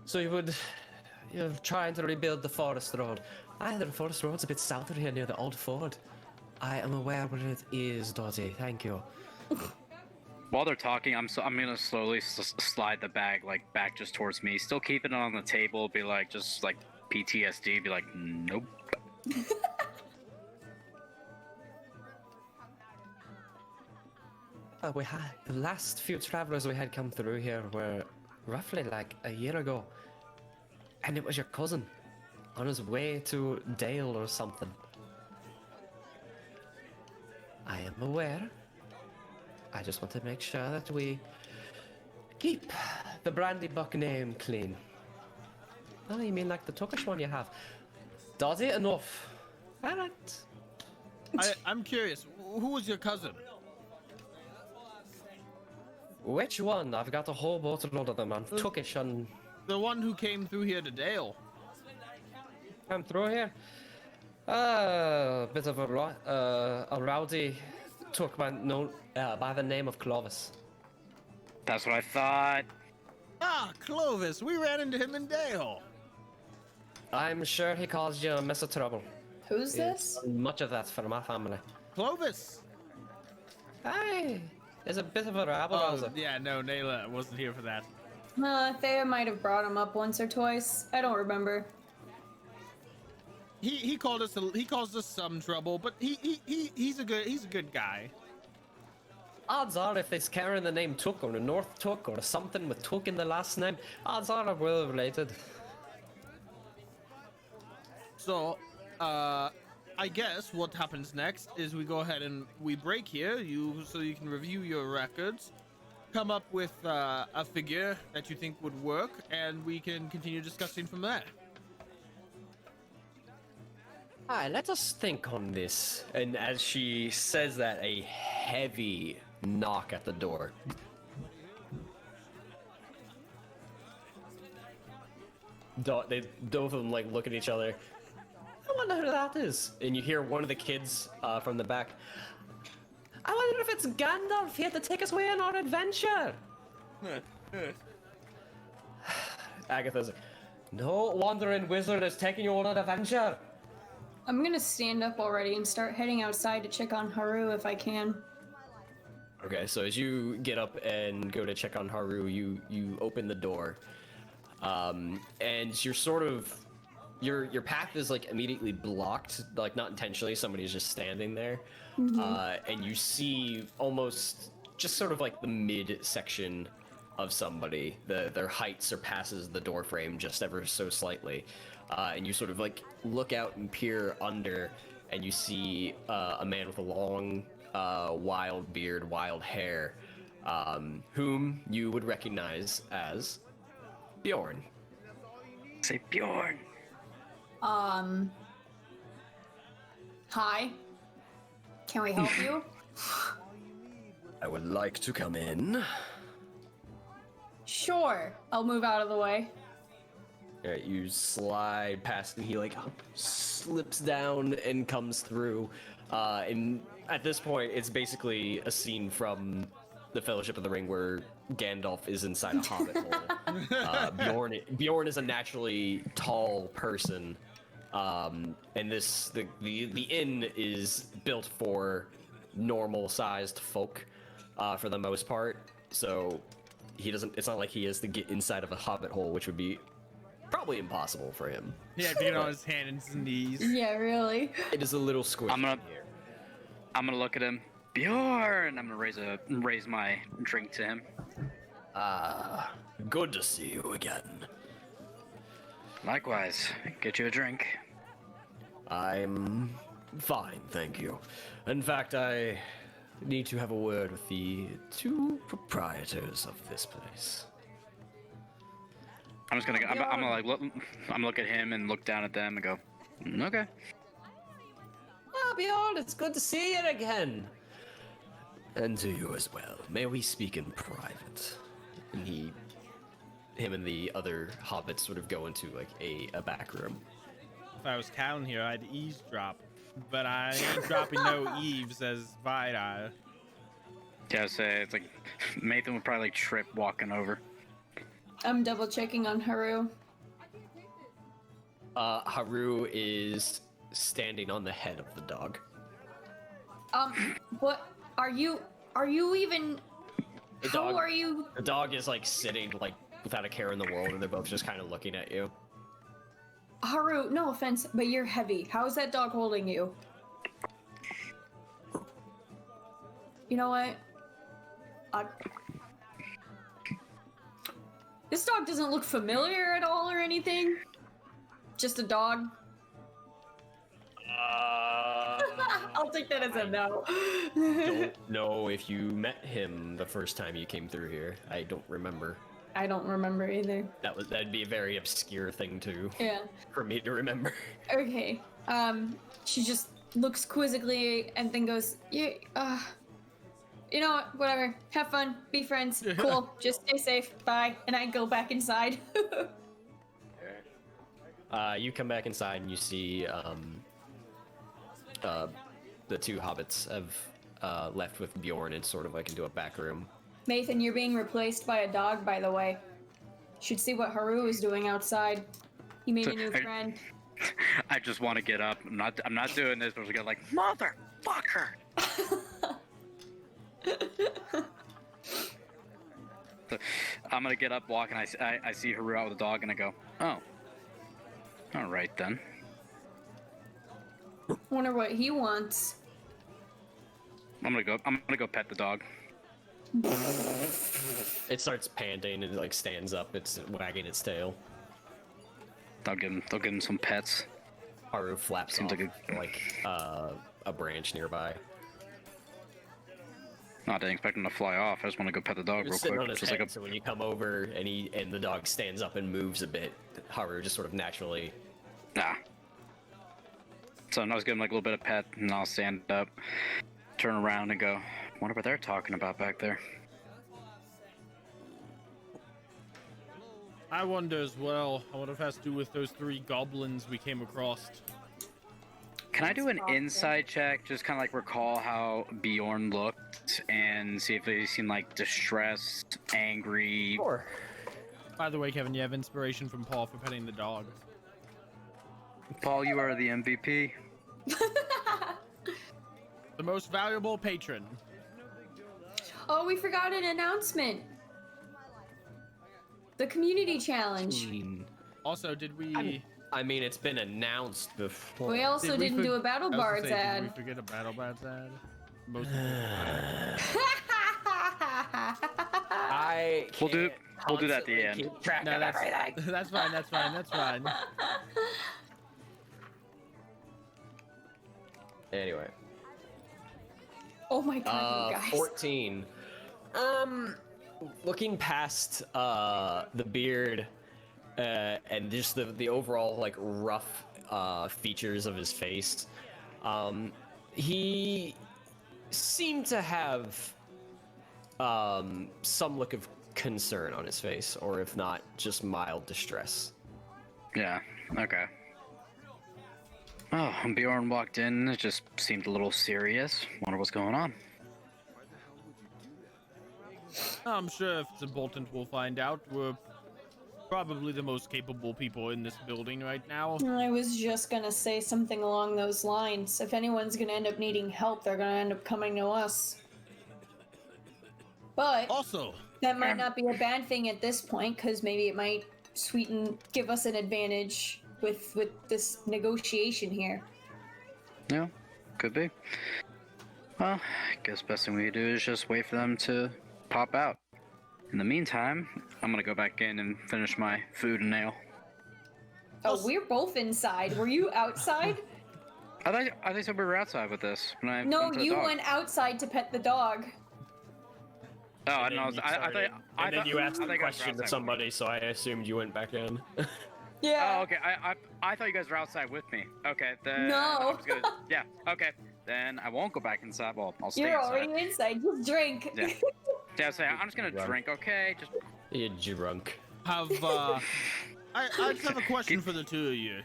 So you're trying to rebuild the forest road. The forest road's a bit south of here near the old ford. I am aware where it is, Dottie. Thank you. While they're talking, I'm gonna slowly slide the bag like back just towards me, still keeping it on the table. Be like, just like PTSD. Be like, nope. We had the last few travelers we had come through here were roughly like a year ago, and it was your cousin on his way to Dale or something. I am aware. I just want to make sure that we keep the Brandy Buck name clean. Oh, you mean like the Turkish one you have? Does it enough? All right. I'm curious. Who was your cousin? Which one? I've got a whole boatload of them. I'm Turkish and... The one who came through here to Dale. Come through here? A bit of a rowdy took by by the name of Clovis. That's what I thought. Ah, Clovis, we ran into him in Dale. I'm sure he caused you a mess of trouble. Who's this? Much of that's for my family. Clovis. Hey, there's a bit of a rabble Oh, rouser. yeah, no, Nela wasn't here for that. Thea might have brought him up once or twice. I don't remember. He called us he caused us some trouble, but he's a good guy. Odds are, if it's carrying the name Took or the North Took or something with Took in the last name, odds are well related. So, I guess what happens next is we go ahead and we break here, so you can review your records, come up with a figure that you think would work, and we can continue discussing from there. Alright, let us think on this. And as she says that, a heavy knock at the door. Both of them like look at each other. I wonder who that is. And you hear one of the kids from the back. I wonder if it's Gandalf here to take us away on our adventure. Agatha's like, no wandering wizard is taking you on an adventure. I'm gonna stand up already and start heading outside to check on Haru if I can. Okay, so as you get up and go to check on Haru, you open the door, and you're sort of your path is like immediately blocked, like not intentionally. Somebody's just standing there, and you see almost just sort of like the mid section of somebody. Their height surpasses the door frame just ever so slightly, and you sort of like look out and peer under, and you see a man with a long wild beard, wild hair, whom you would recognize as Bjorn. Say Bjorn. Hi. Can we help you? I would like to come in. Sure. I'll move out of the way. Alright, you slide past and he like slips down and comes through. And at this point, it's basically a scene from the Fellowship of the Ring where Gandalf is inside a hobbit hole. Bjorn is a naturally tall person, and the inn is built for normal-sized folk for the most part. So he doesn't. It's not like he has to get inside of a hobbit hole, which would be probably impossible for him. Yeah, to get on his hands and knees. Yeah, really. It is a little squishy. I'm gonna look at him. Bjorn! I'm gonna raise my drink to him. Good to see you again. Likewise. Get you a drink. I'm fine, thank you. In fact, I need to have a word with the two proprietors of this place. I'm just gonna. I'm gonna like look. I'm look at him and look down at them and go, okay. Ah, Bjorn, it's good to see you again. And to you as well. May we speak in private? And him and the other hobbits sort of go into like a back room. If I was counting here, I'd eavesdrop. But I ain't dropping no eaves as Vidar. Yeah, say it's like Maethon would probably like trip walking over. I'm double checking on Haru. Haru is standing on the head of the dog. What are you even? How are you? The dog is like sitting like without a care in the world, and they're both just kind of looking at you. Haru, no offense, but you're heavy. How is that dog holding you? You know what? This dog doesn't look familiar at all or anything. Just a dog. I'll take that as a no. Don't know if you met him the first time you came through here. I don't remember. I don't remember either. That'd be a very obscure thing Yeah. for me to remember. Okay. She just looks quizzically and then goes, "Yeah, you know what? Whatever. Have fun. Be friends. Cool. Just stay safe. Bye." And I go back inside. You come back inside and you see the two hobbits have left with Bjorn and sort of like into a back room. Maethon, you're being replaced by a dog, by the way. Should see what Haru is doing outside. He made a new friend. I just want to get up. I'm not doing this, but I'm gonna like, motherfucker. So, I'm gonna get up, walk, and I see Haru out with the dog, and I go, oh, all right then. Wonder what he wants. I'm gonna go pet the dog. It starts panting and like stands up. It's wagging its tail. They'll give him some pets. Haru flaps Seems off like a branch nearby. I didn't expect him to fly off. I just want to go pet the dog You're real sitting quick. on his Just head, like so when you come over and the dog stands up and moves a bit, Haru just sort of naturally. nah. So I'll just give him like a little bit of pet, and I'll stand up, turn around, and go. Wonder what they're talking about back there. I wonder as well. I wonder if it has to do with those 3 goblins we came across. Can I do an Awesome. inside check? Just kind of like recall how Bjorn looked and see if they seem like distressed, angry. Sure. By the way, Kevin, you have inspiration from Paul for petting the dog. Paul, you are the MVP. The most valuable patron. Oh, we forgot an announcement. The community challenge. Also, did we... I mean, it's been announced before. We also didn't do a Battle I was gonna Bards say, ad. Did we forget a Battle Bards ad? Most I We'll do that at the constantly end. keep track No, of that's, everything. that's fine, that's fine, that's fine. Anyway, Oh my god, you guys. 14. Looking past the beard and just the overall like rough features of his face, he seemed to have some look of concern on his face, or if not, just mild distress. Yeah, okay. Oh, when Bjorn walked in, it just seemed a little serious. Wonder what's going on. I'm sure if it's important, we'll find out. We're probably the most capable people in this building right now. I was just gonna say something along those lines. If anyone's gonna end up needing help, they're gonna end up coming to us. But Also, that might not be a bad thing at this point, because maybe it might give us an advantage with this negotiation here. Yeah, could be. Well, I guess best thing we could do is just wait for them to pop out. In the meantime, I'm gonna go back in and finish my food and nail. Oh, we're both inside. Were you outside? I thought we were outside with this. When I No, went to the you dog. went outside to pet the dog. Oh, And no, then you I started- thought. I and then thought- you asked I a thought you guys were question to outside with somebody, so I assumed you went back in. Yeah. Oh, okay. I thought you guys were outside with me. Okay, then. No. I was gonna, yeah. Okay. Then I won't go back inside. Well, I'll stay You're inside. already inside. Just drink. Yeah. Yeah, so I'm just gonna Drunk. drink. Okay. Just. You drunk. have, I just have a question for the two of you.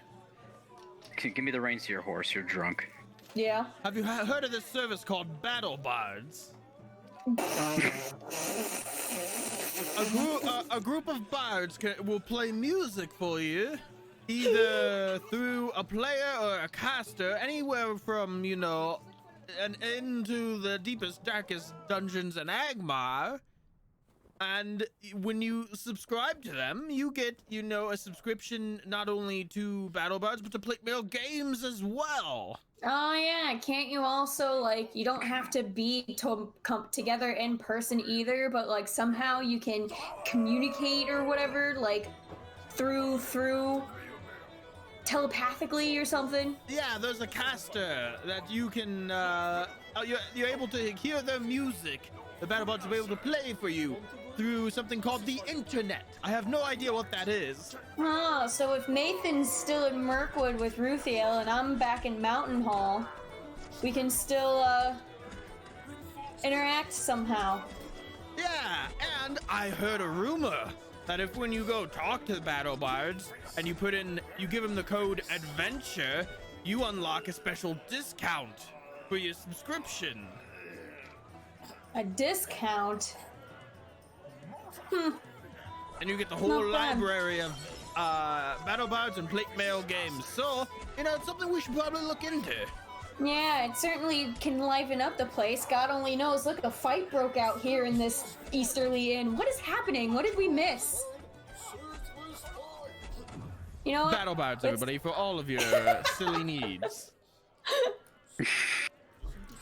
Give me the reins to your horse. You're drunk. Yeah. Have you heard of this service called Battle Bards? A group of bards will play music for you, either through a player or a caster, anywhere from, you know, and into the deepest, darkest dungeons in Agmar. And when you subscribe to them, you get, you know, a subscription not only to Battle Bards, but to play real games as well. Oh yeah, can't you also, like, you don't have to be come together in person either, but like somehow you can communicate or whatever, like through telepathically or something? Yeah, there's a caster that you can, you're able to hear their music. The BattleBots will be able to play for you through something called the internet. I have no idea what that is. Oh, so if Maethon's still in Mirkwood with Ruthiel and I'm back in Mountain Hall, we can still, interact somehow. Yeah, and I heard a rumor that if when you go talk to the Battle Bards and you give them the code ADVENTURE, you unlock a special discount for your subscription. A discount? And you get the whole Not bad. library of battle bards and plate mail games. So, it's something we should probably look into. Yeah, it certainly can liven up the place. God only knows. Look, a fight broke out here in this Easterly Inn. What is happening? What did we miss? You know what? Battle bards, everybody, for all of your silly needs.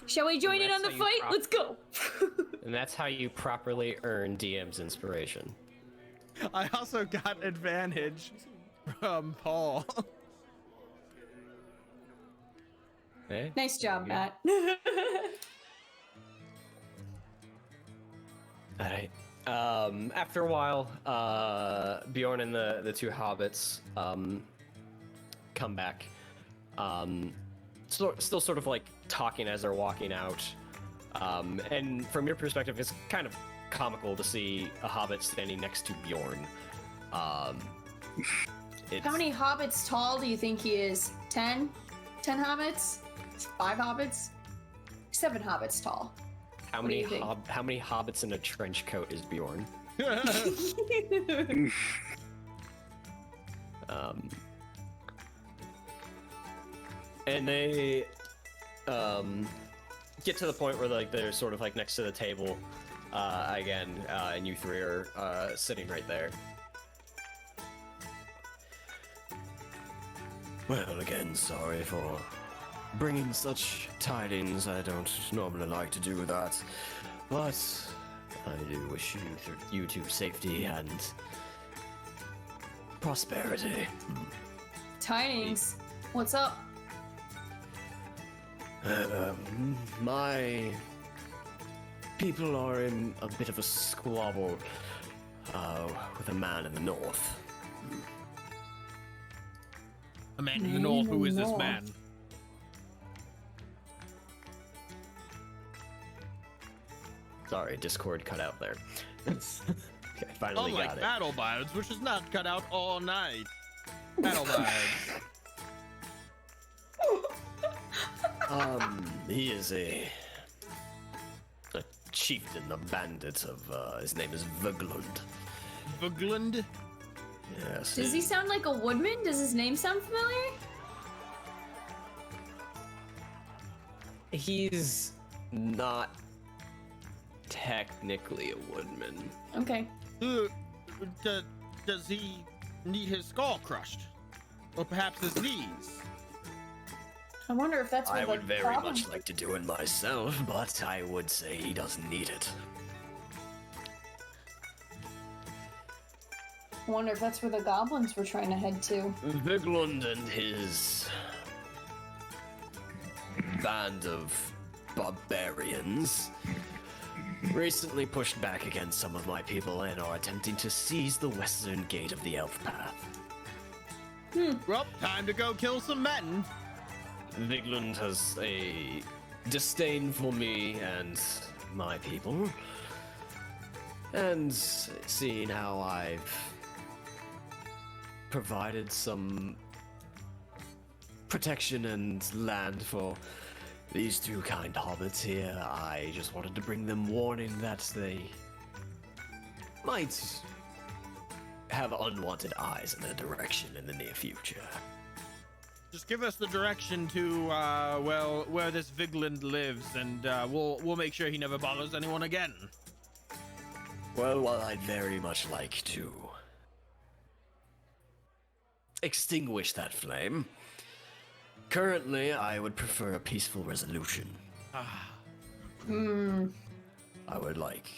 Shall we join in on the That's how fight? you Let's go. And that's how you properly earn DM's inspiration. I also got advantage from Paul. Eh? Nice job, Matt. Alright. After a while, Bjorn and the two hobbits come back. Still sort of like talking as they're walking out. And from your perspective, it's kind of comical to see a hobbit standing next to Bjorn. How many hobbits tall do you think he is? 10? 10 hobbits? 5 hobbits? 7 hobbits tall. How What do many you think? how many hobbits in a trench coat is Bjorn? And they get to the point where like they're sort of like next to the table again, and you three are sitting right there. Well, again, sorry for bringing such tidings. I don't normally like to do that, but I do wish you two safety and prosperity. Tidings. What's up? My people are in a bit of a squabble with a man in the north. A man in the north, who is this North. man? Sorry, Discord cut out there. Okay, finally Unlike got it. battle bards, which is not cut out all night. Battle bards. He is a chieftain, a bandit of, his name is Viglund. Vuglund? Yes. Does he sound like a woodman? Does his name sound familiar? He's not technically a woodman. Okay. Does he need his skull crushed? Or perhaps his knees? I wonder if that's what I the would very problem- much like to do it myself, but I would say he doesn't need it. I wonder if that's where the goblins were trying to head to. Viglund and his band of barbarians recently pushed back against some of my people and are attempting to seize the western gate of the Elf Path. Well, time to go kill some men. Viglund has a disdain for me and my people, and seeing how I've provided some protection and land for these two kind hobbits here, I just wanted to bring them warning that they might have unwanted eyes in their direction in the near future. Just give us the direction to, where this Viglund lives, and we'll make sure he never bothers anyone again. Well, while I'd very much like to extinguish that flame, currently I would prefer a peaceful resolution. I would like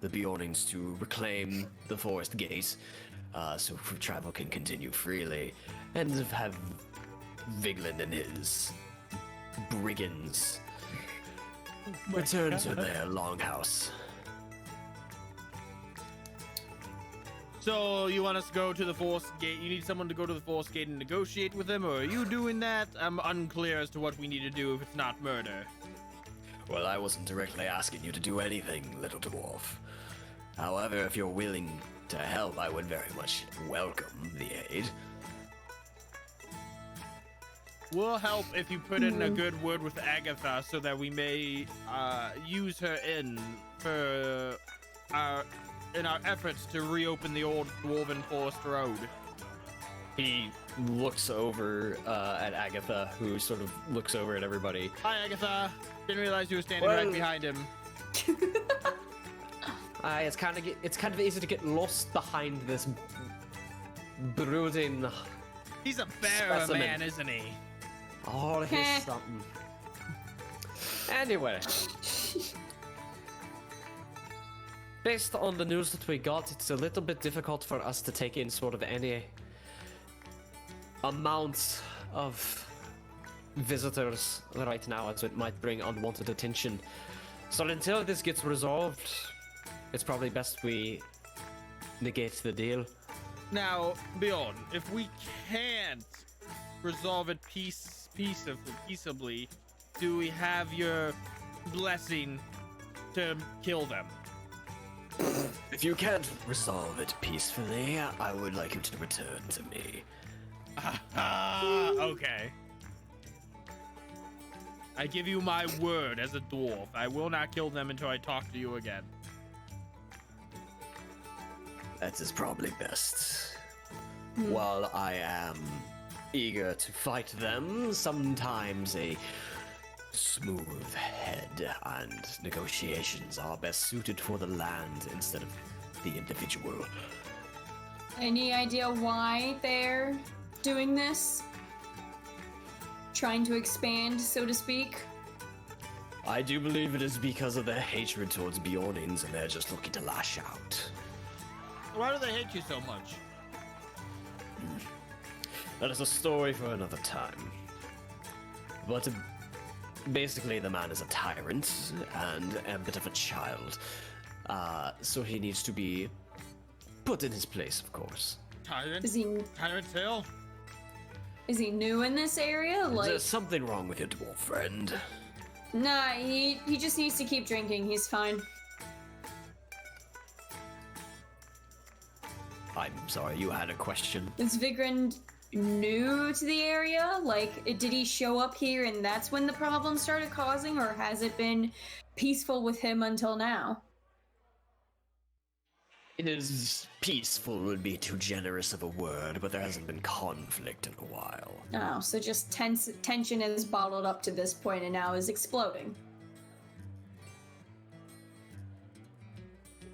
the Bjornings to reclaim the forest gate so travel can continue freely, and have Viglund and his brigands return to their longhouse. So, you want us to go to the forest gate? You need someone to go to the forest gate and negotiate with them, or are you doing that? I'm unclear as to what we need to do if it's not murder. Well, I wasn't directly asking you to do anything, little dwarf. However, if you're willing to help, I would very much welcome the aid. We'll help if you put in a good word with Agatha so that we may use her in our efforts to reopen the old Dwarven Forest Road. He looks over at Agatha, who sort of looks over at everybody. Hi, Agatha. Didn't realize you were standing right behind him. It's kind of easy to get lost behind this brooding. He's a bear Specimen. man, isn't he? Oh, he's something. Anyway, based on the news that we got, it's a little bit difficult for us to take in sort of any amount of visitors right now, as it might bring unwanted attention. So until this gets resolved, it's probably best we negate the deal. Now, Bjorn, if we can't resolve it peaceably, do we have your blessing to kill them? If you can't resolve it peacefully, I would like you to return to me. Okay. I give you my word as a dwarf. I will not kill them until I talk to you again. That is probably best. While I am eager to fight them, sometimes a smooth head and negotiations are best suited for the land instead of the individual. Any idea why they're doing this? Trying to expand, so to speak? I do believe it is because of their hatred towards Bjornings, and they're just looking to lash out. Why do they hate you so much? That is a story for another time. But basically, the man is a tyrant and a bit of a child. So he needs to be put in his place, of course. Tyrant? Tyrant Hill? Is he new in this area? Like, There's something wrong with your dwarf friend. nah, he just needs to keep drinking. He's fine. I'm sorry, you had a question? Is Vigrand new to the area? Like, did he show up here and that's when the problem started causing, or has it been peaceful with him until now? It is peaceful would be too generous of a word, but there hasn't been conflict in a while. Oh, so just tension is bottled up to this point and now is exploding.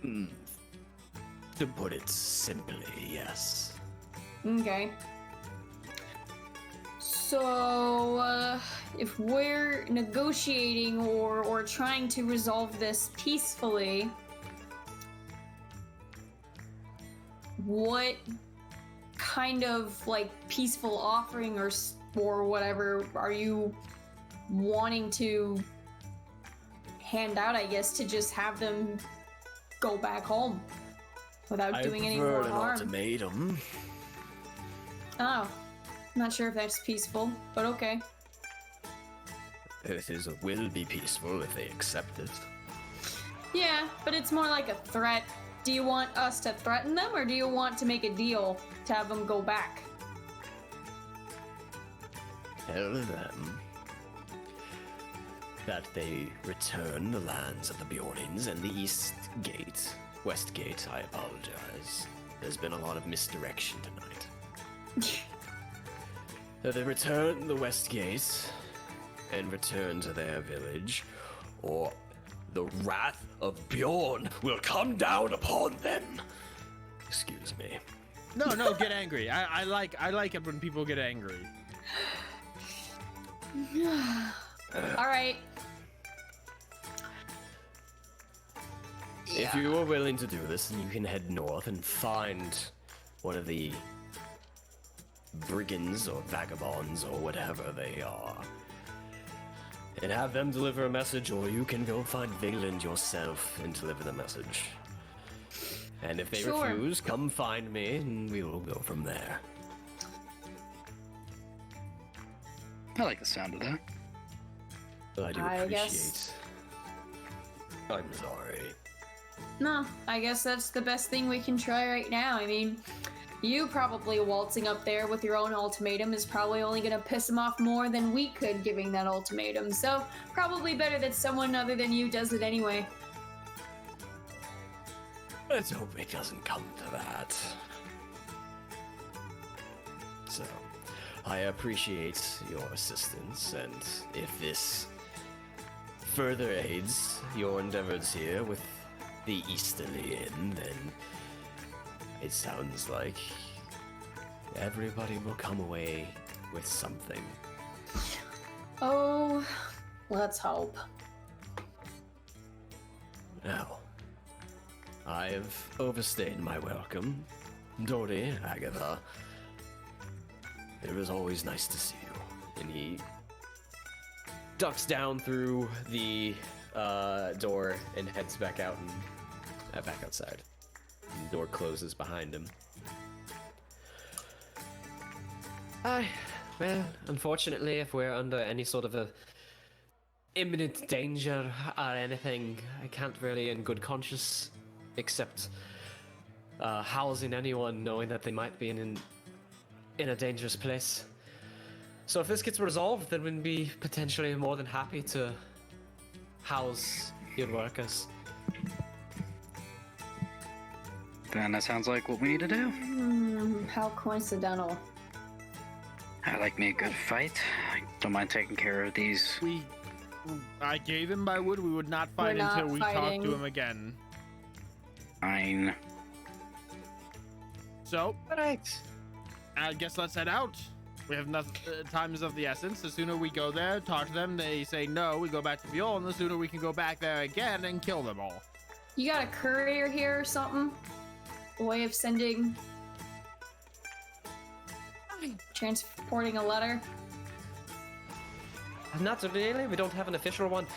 To put it simply, yes. Okay. So, if we're negotiating or trying to resolve this peacefully, what kind of, like, peaceful offering or whatever are you wanting to hand out, I guess, to just have them go back home without doing any more an harm? ultimatum. Oh, not sure if that's peaceful, but okay. It will be peaceful if they accept it. Yeah, but it's more like a threat. Do you want us to threaten them, or do you want to make a deal to have them go back? Tell them that they return the lands of the Bjornings and the East Gate. West Gate, I apologize. There's been a lot of misdirection tonight. That they return the West Gate and return to their village, or the wrath of Bjorn will come down upon them. Excuse me. No, get angry. I like it when people get angry. All right. If you are willing to do this, then you can head north and find one of the brigands or vagabonds or whatever they are, and have them deliver a message, or you can go find Vigland yourself and deliver the message. And if they Sure. refuse, come find me and we will go from there. I like the sound of that. I do I appreciate. guess- I'm sorry. No, I guess that's the best thing we can try right now. I mean, You probably waltzing up there with your own ultimatum is probably only gonna piss him off more than we could giving that ultimatum. So probably better that someone other than you does it anyway. Let's hope it doesn't come to that. So, I appreciate your assistance, and if this further aids your endeavors here with the Easterly Inn, then it sounds like everybody will come away with something. Oh, let's hope. Now, I have overstayed my welcome. Dory, Agatha, it was always nice to see you. And he ducks down through the door and heads back out and back outside. And the door closes behind him. Well, unfortunately, if we're under any sort of a imminent danger or anything, I can't really, in good conscience, accept housing anyone knowing that they might be in a dangerous place. So if this gets resolved, then we'd be potentially more than happy to house your workers. Then that sounds like what we need to do. How coincidental. I like me a good fight. I don't mind taking care of these. I gave him my wood. We would not fight We're not until we talked fighting. to him again. Fine. So, Alright. I guess let's head out. We have nothing. Time is of the essence. The sooner we go there, talk to them, they say no, we go back to Bjorn, the sooner we can go back there again and kill them all. You got a courier here or something? A way of sending... transporting a letter? Not really, we don't have an official one.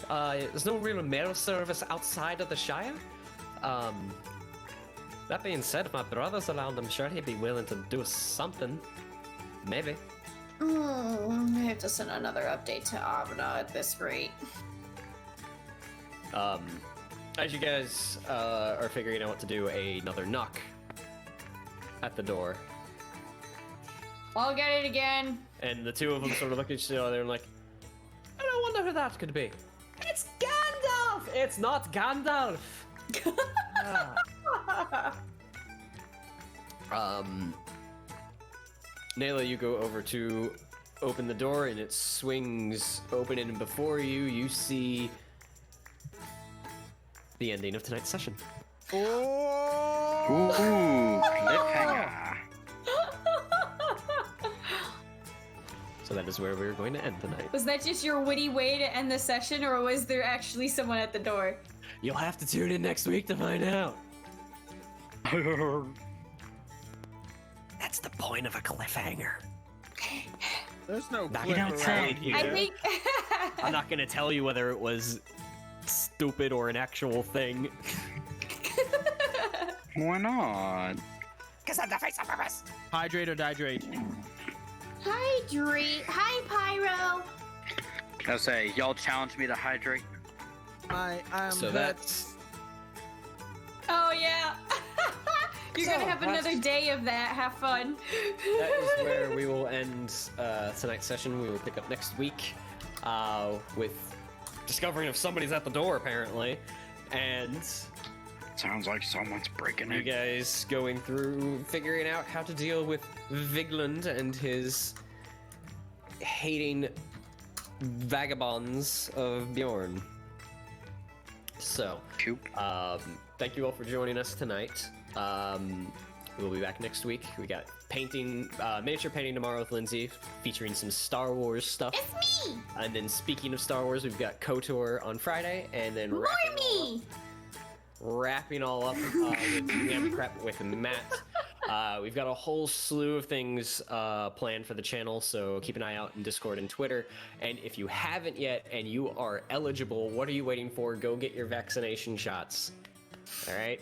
There's no real mail service outside of the Shire. That being said, if my brother's around, I'm sure he'd be willing to do something. Maybe. I have to send another update to Avna at this rate. As you guys are figuring out what to do, another knock at the door. I'll get it again. And the two of them sort of look at each other and like, I don't wonder who that could be. It's Gandalf! It's not Gandalf! Nela, you go over to open the door and it swings open, and before you, you see the ending of tonight's session. Ooh, cliffhanger. So that is where we're going to end tonight. Was that just your witty way to end the session, or was there actually someone at the door? You'll have to tune in next week to find out. That's the point of a cliffhanger. There's no Not cliff gonna tell around you. I here. think... I'm not gonna tell you whether it was stupid or an actual thing. Why not? Because I'm the face of purpose. Hydrate or dihydrate? Hydrate. Hi, Pyro. I say, y'all challenge me to hydrate. I am So that's Oh, yeah. You're gonna have that's- another day of that. Have fun. that is where we will end tonight's session. We will pick up next week with discovering if somebody's at the door apparently, and Sounds like someone's breaking you it. guys going through figuring out how to deal with Vigland and his hating vagabonds of Bjorn. So, Cool. thank you all for joining us tonight. We'll be back next week. We got painting, miniature painting tomorrow with Lindsay, featuring some Star Wars stuff. It's me. And then speaking of Star Wars, we've got KOTOR on Friday, and then More me. wrapping all up with Yam Prep with Matt. We've got a whole slew of things planned for the channel, so keep an eye out in Discord and Twitter. And if you haven't yet and you are eligible, what are you waiting for? Go get your vaccination shots. All right?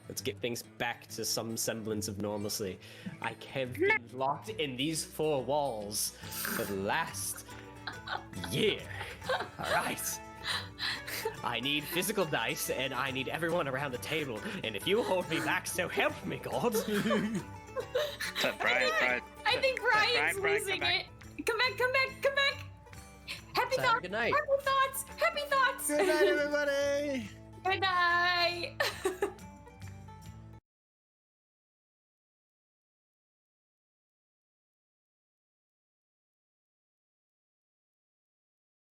Let's get things back to some semblance of normalcy. I have been locked in these four walls for the last year. All right. I need physical dice, and I need everyone around the table. And if you hold me back, so help me God. Brian, I think Brian's Brian, losing come it. Come back, come back, come back. Happy So, thoughts. good night. Happy thoughts. Happy thoughts. Good night, everybody. Good night.